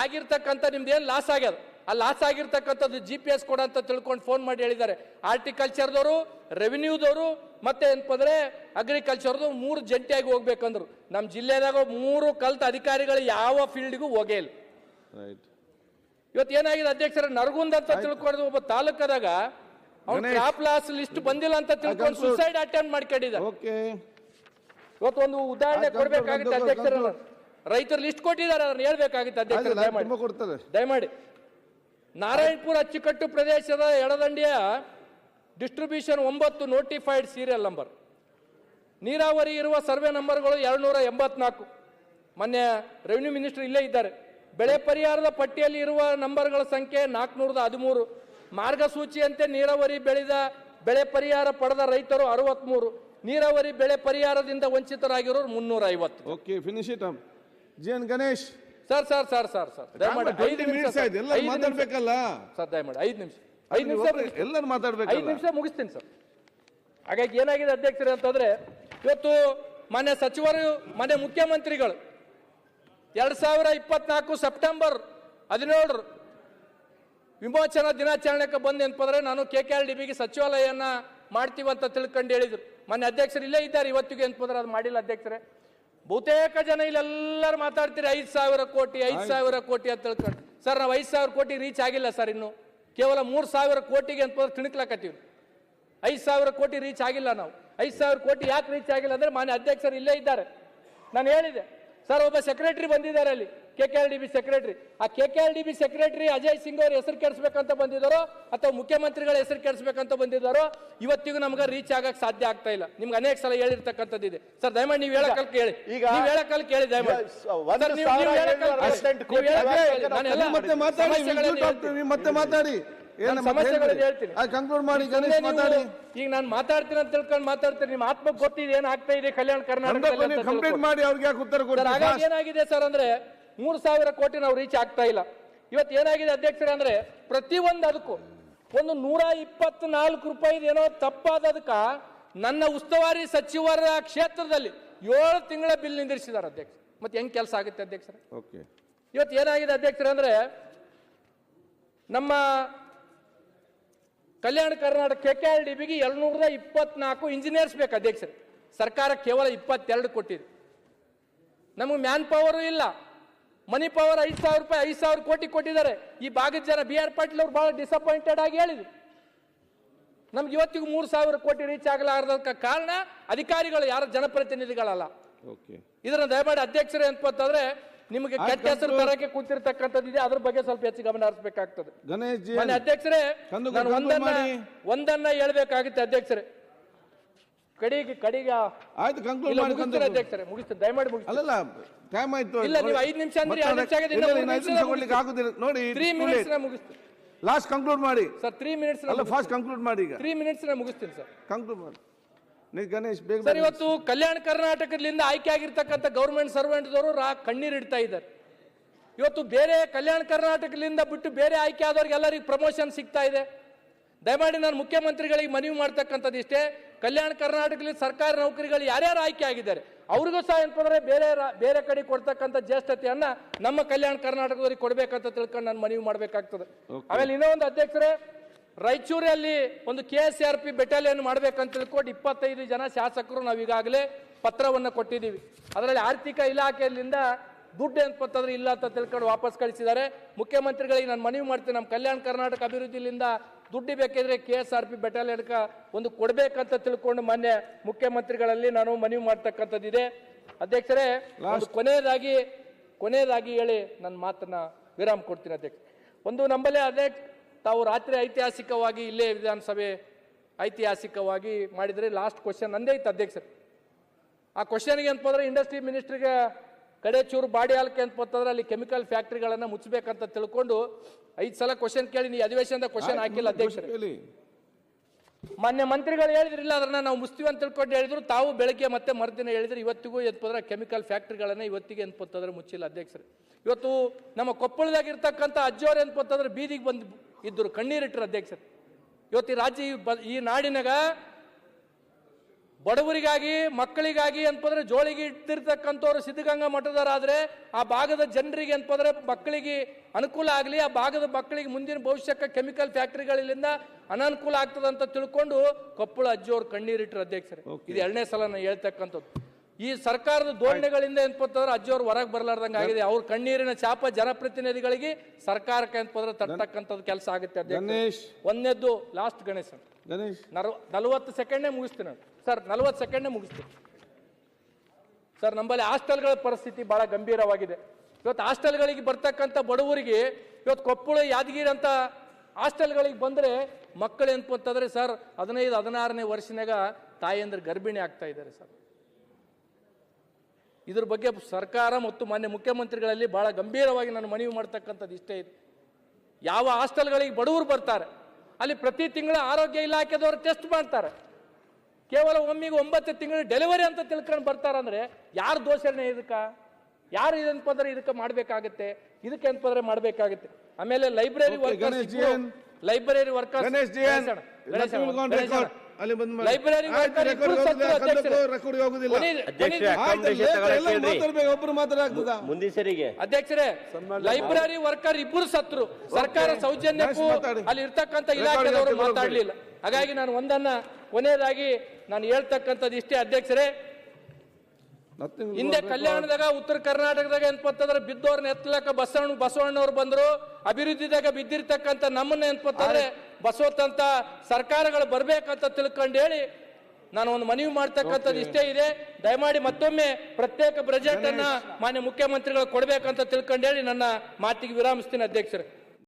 ಆಗಿರ್ತಕ್ಕಂಥ ನಿಮ್ದು ಏನು ಲಾಸ್ ಆಗ್ಯದ, ಆ ಲಾಸ್ ಆಗಿರ್ತಕ್ಕಂಥದ್ದು GPS ಕೊಡ ಅಂತ ತಿಳ್ಕೊಂಡು ಫೋನ್ ಮಾಡಿ ಹೇಳಿದ್ದಾರೆ. ಆರ್ಟಿಕಲ್ಚರ್ದವರು, ರೆವಿನ್ಯೂದವರು ಮತ್ತೆ ಏನಪ್ಪಂದ್ರೆ ಅಗ್ರಿಕಲ್ಚರ್ದು 3 ಜಂಟಿಯಾಗಿ ಹೋಗ್ಬೇಕಂದ್ರು. ನಮ್ಮ ಜಿಲ್ಲೆದಾಗ 3 ಕಲ್ತ ಅಧಿಕಾರಿಗಳು ಯಾವ ಫೀಲ್ಡ್ಗೂ ಹೋಗೇ ಇಲ್ಲ. ಇವತ್ತು ಏನಾಗಿದೆ ಅಧ್ಯಕ್ಷರ, ನರಗುಂದ ಅಂತ ತಿಳ್ಕೊಂಡು ಒಬ್ಬ ತಾಲೂಕದಾಗ ಅವ್ನು ಕ್ರಾಪ್ ಲಾಸ್ ಲಿಸ್ಟ್ ಬಂದಿಲ್ಲ ಅಂತ ತಿಳ್ಕೊಂಡು ಸುಸೈಡ್ ಅಟೆಂಪ್ಟ್ ಮಾಡ್ಕೊಂಡಿದ್ದಾರೆ. ಇವತ್ತು ಒಂದು ಉದಾಹರಣೆ ಕೊಡ್ಬೇಕಾಗಿತ್ತು ಅಧ್ಯಕ್ಷರ, ರೈತರು ಲಿಸ್ಟ್ ಕೊಟ್ಟಿದ್ದಾರೆ, ಅದನ್ನ ಹೇಳ್ಬೇಕಾಗಿತ್ತು ಅಧ್ಯಕ್ಷರ. ದಯಮಾಡಿ ನಾರಾಯಣಪುರ ಅಚ್ಚುಕಟ್ಟು ಪ್ರದೇಶದ ಎಡದಂಡಿಯ ಡಿಸ್ಟ್ರಿಬ್ಯೂಷನ್ 9 ನೋಟಿಫೈಡ್ ಸೀರಿಯಲ್ ನಂಬರ್, ನೀರಾವರಿ ಇರುವ ಸರ್ವೆ ನಂಬರ್ಗಳು 284. ಮೊನ್ನೆ ರೆವಿನ್ಯೂ ಮಿನಿಸ್ಟರ್ ಇಲ್ಲೇ ಇದ್ದಾರೆ. ಬೆಳೆ ಪರಿಹಾರದ ಪಟ್ಟಿಯಲ್ಲಿ ಇರುವ ನಂಬರ್ಗಳ ಸಂಖ್ಯೆ 413. ಮಾರ್ಗಸೂಚಿಯಂತೆ ನೀರಾವರಿ ಬೆಳೆದ ಬೆಳೆ ಪರಿಹಾರ ಪಡೆದ ರೈತರು 63, ನೀರಾವರಿ ಬೆಳೆ ಪರಿಹಾರದಿಂದ ವಂಚಿತರಾಗಿರೋರು 350. Okay, finish it up. GN Ganesh sir ದಯಮಾಡಿ 5 ನಿಮಿಷ ಮಾತಾಡ್ಬೇಕಲ್ಲ ಸರ್, ದಯಮಾಡಿ 5 ನಿಮಿಷ ಎಲ್ಲರೂ ಮಾತಾಡ್ಬೇಕು. 5 ನಿಮಿಷ ಮುಗಿಸ್ತೀನಿ ಸರ್. ಹಾಗಾಗಿ ಏನಾಗಿದೆ ಅಧ್ಯಕ್ಷರೇ ಅಂತಂದ್ರೆ, ಇವತ್ತು ಮಾನ್ಯ ಸಚಿವರು, ಮಾನ್ಯ ಮುಖ್ಯಮಂತ್ರಿಗಳು 2024 ಸೆಪ್ಟೆಂಬರ್ 17 ವಿಮೋಚನಾ ದಿನಾಚರಣೆಗೆ ಬಂದು ಏನಪ್ಪಂದ್ರೆ ನಾನು KKLDBಗೆ ಸಚಿವಾಲಯನ ಮಾಡ್ತೀವಿ ಅಂತ ತಿಳ್ಕೊಂಡು ಹೇಳಿದ್ರು. ಮಾನ್ಯ ಅಧ್ಯಕ್ಷರು ಇಲ್ಲೇ ಇದ್ದಾರೆ, ಇವತ್ತಿಗೆ ಏನಪ್ಪಂದ್ರೆ ಅದು ಮಾಡಿಲ್ಲ ಅಧ್ಯಕ್ಷರೇ. ಬಹುತೇಕ ಜನ ಇಲ್ಲೆಲ್ಲರೂ ಮಾತಾಡ್ತೀರಿ 5,000 ಕೋಟಿ 5,000 ಕೋಟಿ ಅಂತ ತಿಳ್ಕೊಂಡು. ಸರ್, ನಾವು 5,000 ಕೋಟಿ ರೀಚ್ ಆಗಿಲ್ಲ ಸರ್, ಇನ್ನು ಕೇವಲ 3,000 ಕೋಟಿಗೆ ಅಂತ ತಿಣಕ್ಲಾಕತ್ತೀವಿ. 5,000 ಕೋಟಿ ರೀಚ್ ಆಗಿಲ್ಲ. ನಾವು 5,000 ಕೋಟಿ ಯಾಕೆ ರೀಚ್ ಆಗಿಲ್ಲ ಅಂದ್ರೆ ಮಾನ್ಯ ಅಧ್ಯಕ್ಷರು ಇಲ್ಲೇ ಇದ್ದಾರೆ. ನಾನು ಹೇಳಿದೆ ಸರ್, ಒಬ್ಬ ಸೆಕ್ರೆಟರಿ ಬಂದಿದ್ದಾರೆ ಅಲ್ಲಿ, KKLDB ಸೆಕ್ರೆಟರಿ. ಆ KKLDB ಸೆಕ್ರೆಟರಿ ಅಜಯ್ ಸಿಂಗ್ ಅವ್ರ ಹೆಸರು ಕೆಡಿಸ್ಬೇಕಂತ ಬಂದಿದ್ದಾರೋ ಅಥವಾ ಮುಖ್ಯಮಂತ್ರಿಗಳ ಹೆಸರು ಕೆಡಿಸ್ಬೇಕಂತ ಬಂದಿದ್ದಾರೋ ಇವತ್ತಿಗೂ ನಮ್ಗೆ ರೀಚ್ ಆಗಕ್ಕೆ ಸಾಧ್ಯ ಆಗ್ತಾ ಇಲ್ಲ. ನಿಮ್ಗೆ ಅನೇಕ ಸಲ ಹೇಳಿರ್ತಕ್ಕಂಥದ್ದಿದೆ ಸರ್. ದಯಮಾಡಿ ನೀವು ಹೇಳಕಲ್ ಕೇಳಿ, ನೀವು ಹೇಳಕಲ್ ಕೇಳಿ ದಯಮಾಡಿ. ಮತ್ತೆ ಮಾತಾಡಿ, ಸಮಸ್ಯೆಗಳನ್ನು ಹೇಳ್ತೀನಿ. ಈಗ ನಾನು ಮಾತಾಡ್ತೀನಿ ಅಂತ ತಿಳ್ಕೊಂಡು ಮಾತಾಡ್ತೀನಿ. ನಿಮ್ಮ ಆತ್ಮಕ್ಕೆ ಗೊತ್ತಿದೆ ಏನ್ ಆಗ್ತಾ ಇದೆ ಕಲ್ಯಾಣ ಕರ್ನಾಟಕ ಕಂಪ್ಲೀಟ್ ಮಾಡಿ ಅವ್ರಿಗೆ ಯಾಕೆ ಉತ್ತರ ಕೊಡ್ತಾರೆ? ಹಾಗಾಗಿ ಏನಾಗಿದೆ ಸರ್ ಅಂದ್ರೆ 3,000 ಕೋಟಿ ನಾವು ರೀಚ್ ಆಗ್ತಾ ಇಲ್ಲ. ಇವತ್ತು ಏನಾಗಿದೆ ಅಧ್ಯಕ್ಷರೇ ಅಂದ್ರೆ ಪ್ರತಿಯೊಂದು ಅದಕ್ಕೂ ಒಂದು 124 ರೂಪಾಯಿ ಏನೋ ತಪ್ಪಾದದಕ್ಕ ನನ್ನ ಉಸ್ತುವಾರಿ ಸಚಿವರ ಕ್ಷೇತ್ರದಲ್ಲಿ 7 ತಿಂಗಳ ಬಿಲ್ ನಿಂದಿರಿಸಿದ್ದಾರೆ ಅಧ್ಯಕ್ಷ. ಮತ್ತೆ ಹೆಂಗ್ ಕೆಲಸ ಆಗುತ್ತೆ ಅಧ್ಯಕ್ಷರೇ? ಇವತ್ತು ಏನಾಗಿದೆ ಅಧ್ಯಕ್ಷರೇ ಅಂದ್ರೆ ನಮ್ಮ ಕಲ್ಯಾಣ ಕರ್ನಾಟಕ KKLDBಗೆ 224 ಇಂಜಿನಿಯರ್ಸ್ ಬೇಕು ಅಧ್ಯಕ್ಷರೇ. ಸರ್ಕಾರ ಕೇವಲ 22 ಕೊಟ್ಟಿದೆ. ನಮಗೆ ಮ್ಯಾನ್ ಪವರ್ ಇಲ್ಲ, ಮನಿ ಪವರ್ 5,000 ರೂಪಾಯಿ 5,000 ಕೋಟಿ ಕೊಟ್ಟಿದ್ದಾರೆ. ಈ ಭಾಗದ ಜನ BR ಪಾಟೀಲ್ ಅವರು ಬಹಳ ಡಿಸಪಾಯಿಂಟೆಡ್ ಆಗಿ ಹೇಳಿದ್ರು. ನಮ್ಗೆ ಇವತ್ತಿಗೂ 3,000 ಕೋಟಿ ರೀಚ್ ಆಗಲಾರದಕ್ಕೆ ಕಾರಣ ಅಧಿಕಾರಿಗಳು, ಯಾರು ಜನಪ್ರತಿನಿಧಿಗಳಲ್ಲ. ಇದನ್ನ ದಯಮಾಡಿ ಅಧ್ಯಕ್ಷರೇ ಅಂತಂದ್ರೆ ನಿಮಗೆ ಕೆಟ್ಟ ಹೆಸರು ತರಕ್ಕೆ ಕೂತಿರ್ತಕ್ಕಂಥದ್ದಿದೆ, ಅದ್ರ ಬಗ್ಗೆ ಸ್ವಲ್ಪ ಹೆಚ್ಚು ಗಮನ ಹರಿಸಬೇಕಾಗ್ತದೆ. ಅಧ್ಯಕ್ಷರೇ, ನಾನು ಒಂದನ್ನ ಹೇಳ್ಬೇಕಾಗುತ್ತೆ ಅಧ್ಯಕ್ಷರೇ. ಕಡಿಗೆ ಅಧ್ಯಕ್ಷರೇ ಮುಗಿಸ್ತೇನೆ, ದಯಮಾಡಿ ಮುಗಿಸ್ತೇನೆ. ಟೈಮ್ ಆಯ್ತು. ಇಲ್ಲ, ನೀವು 5 ನಿಮಿಷ ಅಂದ್ರೆ 2 ನಿಮಿಷ ಆಗಿದೆ. 3 ಮಿನಿಟ್ಸ್ ಮುಗಿಸ್ತೇನೆ. ಲಾಸ್ಟ್ ಕನ್ಕ್ಲೂಡ್ ಮಾಡಿ ಸರ್. 3 ಮಿನಿಟ್ಸ್ ಫಾಸ್ಟ್ ಕನ್ಕ್ಲೂಡ್ ಮಾಡಿ. ಈಗ 3 ಮಿನಿಟ್ಸ್ ಮುಗಿಸ್ತೀನಿ ಸರ್. ಕನ್ಕ್ಲೂಡ್ ಮಾಡಿ ಗಣೇಶ್ ಬೇಗ. ಸರ್, ಇವತ್ತು ಕಲ್ಯಾಣ ಕರ್ನಾಟಕದಿಂದ ಆಯ್ಕೆ ಆಗಿರ್ತಕ್ಕಂಥ ಗೌರ್ಮೆಂಟ್ ಸರ್ವೆಂಟ್ದವರು ಕಣ್ಣೀರಿಡ್ತಾ ಇದ್ದಾರೆ. ಇವತ್ತು ಬೇರೆ ಕಲ್ಯಾಣ ಕರ್ನಾಟಕದಿಂದ ಬಿಟ್ಟು ಬೇರೆ ಆಯ್ಕೆ ಆದವ್ರಿಗೆ ಎಲ್ಲರಿಗೂ ಪ್ರಮೋಷನ್ ಸಿಗ್ತಾ ಇದೆ. ದಯಮಾಡಿ ನಾನು ಮುಖ್ಯಮಂತ್ರಿಗಳಿಗೆ ಮನವಿ ಮಾಡ್ತಕ್ಕಂಥದ್ದು ಇಷ್ಟೇ, ಕಲ್ಯಾಣ ಕರ್ನಾಟಕದಲ್ಲಿ ಸರ್ಕಾರಿ ನೌಕರಿಗಳು ಯಾರ್ಯಾರು ಆಯ್ಕೆ ಆಗಿದ್ದಾರೆ ಅವ್ರಿಗೂ ಸಹ ಏನಂದ್ರೆ ಬೇರೆ ಕಡೆ ಕೊಡ್ತಕ್ಕಂಥ ಜ್ಯೇಷ್ಠತೆಯನ್ನ ನಮ್ಮ ಕಲ್ಯಾಣ ಕರ್ನಾಟಕದವರಿಗೆ ಕೊಡ್ಬೇಕಂತ ತಿಳ್ಕೊಂಡು ನಾನು ಮನವಿ ಮಾಡ್ಬೇಕಾಗ್ತದೆ. ಆಮೇಲೆ ಇನ್ನೊಂದು ಅಧ್ಯಕ್ಷರೇ, ರಾಯಚೂರಲ್ಲಿ ಒಂದು KSRP ಬೆಟಾಲಿಯನ್ ಮಾಡ್ಬೇಕಂತ ತಿಳ್ಕೊಂಡು 25 ಜನ ಶಾಸಕರು ನಾವು ಈಗಾಗಲೇ ಪತ್ರವನ್ನು ಕೊಟ್ಟಿದ್ದೀವಿ. ಅದರಲ್ಲಿ ಆರ್ಥಿಕ ಇಲಾಖೆಯಿಂದ ದುಡ್ಡು ಅಂತಂದ್ರೆ ಇಲ್ಲ ಅಂತ ತಿಳ್ಕೊಂಡು ವಾಪಸ್ ಕಳಿಸಿದ್ದಾರೆ. ಮುಖ್ಯಮಂತ್ರಿಗಳಿಗೆ ನಾನು ಮನವಿ ಮಾಡ್ತೀನಿ, ನಮ್ಮ ಕಲ್ಯಾಣ ಕರ್ನಾಟಕ ಅಭಿವೃದ್ಧಿಯಿಂದ ದುಡ್ಡು ಬೇಕಿದ್ರೆ KSRP ಬೆಟಾಲಿಯನ್ಗೆ ಒಂದು ಕೊಡ್ಬೇಕಂತ ತಿಳ್ಕೊಂಡು ಮಾನ್ಯ ಮುಖ್ಯಮಂತ್ರಿಗಳಲ್ಲಿ ನಾನು ಮನವಿ ಮಾಡ್ತಕ್ಕಂಥದ್ದಿದೆ. ಅಧ್ಯಕ್ಷರೇ, ಕೊನೆಯದಾಗಿ ಹೇಳಿ ನನ್ನ ಮಾತನ್ನ ವಿರಾಮ ಕೊಡ್ತೀನಿ ಅಧ್ಯಕ್ಷ. ಒಂದು ನಂಬಲ್ಲೇ ಅಧ್ಯಕ್ಷ, ತಾವು ರಾತ್ರಿ ಐತಿಹಾಸಿಕವಾಗಿ ಇಲ್ಲೇ ವಿಧಾನಸಭೆ ಐತಿಹಾಸಿಕವಾಗಿ ಮಾಡಿದರೆ ಲಾಸ್ಟ್ ಕ್ವಶನ್ ನಂದೇ ಇತ್ತು ಅಧ್ಯಕ್ಷ. ಆ ಕ್ವಶನ್ಗೆ ಅಂತಂದ್ರೆ ಇಂಡಸ್ಟ್ರಿ ಮಿನಿಸ್ಟ್ರಿಗೆ ಕಡೆ ಚೂರು ಬಾಡಿ ಹಾಲ್ಕೆ ಅಂತಂದ್ರೆ ಅಲ್ಲಿ ಕೆಮಿಕಲ್ ಫ್ಯಾಕ್ಟ್ರಿಗಳನ್ನ ಮುಚ್ಚಬೇಕಂತ ತಿಳ್ಕೊಂಡು 5 ಸಲ ಕ್ವಶನ್ ಕೇಳಿ ನೀ ಅಧಿವೇಶನದ ಕ್ವಶನ್ ಹಾಕಿಲ್ಲ ಅಧ್ಯಕ್ಷರೇ. ಮಾನ್ಯ ಮಂತ್ರಿಗಳು ಹೇಳಿದ್ರಿಲ್ಲ, ಅದನ್ನ ನಾವು ಮುಸ್ತೀವಿ ಅಂತ ತಿಳ್ಕೊಂಡು ಹೇಳಿದ್ರು. ತಾವು ಬೆಳಗ್ಗೆ ಮತ್ತೆ ಮರುದಿನ ಹೇಳಿದ್ರು. ಇವತ್ತಿಗೂ ಎಂತಂದ್ರೆ ಕೆಮಿಕಲ್ ಫ್ಯಾಕ್ಟ್ರಿಗಳನ್ನ ಇವತ್ತಿಗೆ ಎಂತಂದ್ರೆ ಮುಚ್ಚಿಲ್ಲ ಅಧ್ಯಕ್ಷರೇ. ಇವತ್ತು ನಮ್ಮ ಕೊಪ್ಪಳದಾಗಿರ್ತಕ್ಕಂಥ ಅಜ್ಜೋರು ಎಂತಂದ್ರೆ ಬೀದಿಗೆ ಬಂದು ಇದ್ರು, ಕಣ್ಣೀರಿಟ್ಟರು ಅಧ್ಯಕ್ಷರೇ. ಇವತ್ತು ಈ ರಾಜ್ಯ ಈ ನಾಡಿನಾಗ ಬಡವರಿಗಾಗಿ ಮಕ್ಕಳಿಗಾಗಿ ಅಂತಂದ್ರೆ ಜೋಳಿಗೆ ಇಟ್ಟಿರ್ತಕ್ಕಂಥವ್ರು ಸಿದ್ಧಗಂಗಾ ಮಠದವರಾದ್ರೆ ಆ ಭಾಗದ ಜನರಿಗೆ ಅಂತಂದ್ರೆ ಮಕ್ಕಳಿಗೆ ಅನುಕೂಲ ಆಗಲಿ, ಆ ಭಾಗದ ಮಕ್ಕಳಿಗೆ ಮುಂದಿನ ಭವಿಷ್ಯಕ್ಕೆ ಕೆಮಿಕಲ್ ಫ್ಯಾಕ್ಟ್ರಿಗಳಿಂದ ಅನಾನುಕೂಲ ಆಗ್ತದೆ ಅಂತ ತಿಳ್ಕೊಂಡು ಕೊಪ್ಪಳ ಅಜ್ಜಿಯವ್ರು ಕಣ್ಣೀರಿಟ್ಟರು ಅಧ್ಯಕ್ಷರೇ. ಇದು 2ನೇ ಸಲ ನಾನು ಹೇಳ್ತಕ್ಕಂಥದ್ದು. ಈ ಸರ್ಕಾರದ ಧೋರಣೆಗಳಿಂದ ಏನಪ್ಪಂತಂದ್ರೆ ಅಜ್ಜಿಯವ್ರು ಹೊರಗೆ ಬರಲಾರ್ದಂಗೆ ಆಗಿದೆ. ಅವ್ರ ಕಣ್ಣೀರಿನ ಚಾಪ ಜನಪ್ರತಿನಿಧಿಗಳಿಗೆ ಸರ್ಕಾರಕ್ಕೆ ಅಂತಂದ್ರೆ ತರ್ತಕ್ಕಂಥದ್ದು ಕೆಲಸ ಆಗುತ್ತೆ ಅಧ್ಯಕ್ಷ. ಒಂದನೇದ್ದು ಲಾಸ್ಟ್ ಗಣೇಶ್ 40 ಸೆಕೆಂಡ್ನೇ ಮುಗಿಸ್ತೀನಿ ಸರ್, 40 ಸೆಕೆಂಡ್ನೇ ಮುಗಿಸ್ತೀನಿ ಸರ್. ನಮ್ಮಲ್ಲಿ ಹಾಸ್ಟೆಲ್ಗಳ ಪರಿಸ್ಥಿತಿ ಬಹಳ ಗಂಭೀರವಾಗಿದೆ. ಇವತ್ತು ಹಾಸ್ಟೆಲ್ಗಳಿಗೆ ಬರ್ತಕ್ಕಂಥ ಬಡವರಿಗೆ ಇವತ್ತು ಕೊಪ್ಪಳ ಯಾದಗಿರಿ ಅಂತ ಹಾಸ್ಟೆಲ್ಗಳಿಗೆ ಬಂದರೆ ಮಕ್ಕಳು ಏನಪ್ಪಂತಂದ್ರೆ ಸರ್ 15-16ನೇ ವರ್ಷನಾಗ ತಾಯಿಯಂದ್ರೆ ಗರ್ಭಿಣಿ ಆಗ್ತಾ ಇದ್ದಾರೆ ಸರ್. ಇದ್ರ ಬಗ್ಗೆ ಸರ್ಕಾರ ಮತ್ತು ಮಾನ್ಯ ಮುಖ್ಯಮಂತ್ರಿಗಳಲ್ಲಿ ಬಹಳ ಗಂಭೀರವಾಗಿ ನಾನು ಮನವಿ ಮಾಡ್ತಕ್ಕಂಥದ್ದು ಇಷ್ಟೇ ಇದೆ. ಯಾವ ಹಾಸ್ಟೆಲ್ಗಳಿಗೆ ಬಡವರು ಬರ್ತಾರೆ ಅಲ್ಲಿ ಪ್ರತಿ ತಿಂಗಳು ಆರೋಗ್ಯ ಇಲಾಖೆದವರು ಟೆಸ್ಟ್ ಮಾಡ್ತಾರೆ. ಕೇವಲ ಒಮ್ಮಿಗೆ 9 ತಿಂಗಳು ಡೆಲಿವರಿ ಅಂತ ತಿಳ್ಕೊಂಡು ಬರ್ತಾರಂದ್ರೆ ಯಾರು ದೋಷಣೆ ಇದಕ್ಕೆ? ಯಾರು ಇದನ್ಪಂದ್ರೆ ಇದಕ್ಕೆ ಮಾಡಬೇಕಾಗುತ್ತೆ, ಇದಕ್ಕೆ ಏನಪ್ಪಂದ್ರೆ ಮಾಡಬೇಕಾಗುತ್ತೆ. ಆಮೇಲೆ ಲೈಬ್ರರಿ ವರ್ಕರ್ಸ್ ಲೈಬ್ರರಿ ಅಧ್ಯಕ್ಷರೇ, ಲೈಬ್ರರಿ ವರ್ಕರ್ ಇಬ್ಬರು ಸತ್ರು. ಸರ್ಕಾರ ಸೌಜನ್ಯಕ್ಕೂ ಅಲ್ಲಿ ಇರ್ತಕ್ಕಂಥ ಇಲಾಖೆದವರು ಮಾತಾಡ್ಲಿಲ್ಲ. ಹಾಗಾಗಿ ನಾನು ಒಂದನ್ನ ಕೊನೆಯದಾಗಿ ನಾನು ಹೇಳ್ತಕ್ಕಂಥದ್ದು ಇಷ್ಟೇ ಅಧ್ಯಕ್ಷರೇ. ಹಿಂದೆ ಕಲ್ಯಾಣದಾಗ ಉತ್ತರ ಕರ್ನಾಟಕದಾಗ ಏನಪ್ಪಂತಂದ್ರೆ ಬಿದ್ದವ್ರನ್ನ ಎತ್ತಲಕ್ಕ ಬಸವಣ್ಣವ್ರು ಬಂದ್ರು. ಅಭಿವೃದ್ಧಿದಾಗ ಬಿದ್ದಿರ್ತಕ್ಕಂಥ ನಮ್ಮನ್ನ ಏನಪ್ಪಂತಂದ್ರೆ ಬಸವತ್ತಂತ ಸರ್ಕಾರಗಳು ಬರ್ಬೇಕಂತ ತಿಳ್ಕೊಂಡು ಹೇಳಿ ನಾನು ಒಂದು ಮನವಿ ಮಾಡ್ತಕ್ಕಂಥದ್ದು ಇಷ್ಟೇ ಇದೆ. ದಯಮಾಡಿ ಮತ್ತೊಮ್ಮೆ ಪ್ರತ್ಯೇಕ ಬಜೆಟ್ ಅನ್ನ ಮಾನ್ಯ ಮುಖ್ಯಮಂತ್ರಿಗಳು ಕೊಡ್ಬೇಕಂತ ತಿಳ್ಕೊಂಡು ಹೇಳಿ ನನ್ನ ಮಾತಿಗೆ ವಿರಾಮಿಸ್ತೀನಿ ಅಧ್ಯಕ್ಷರೇ.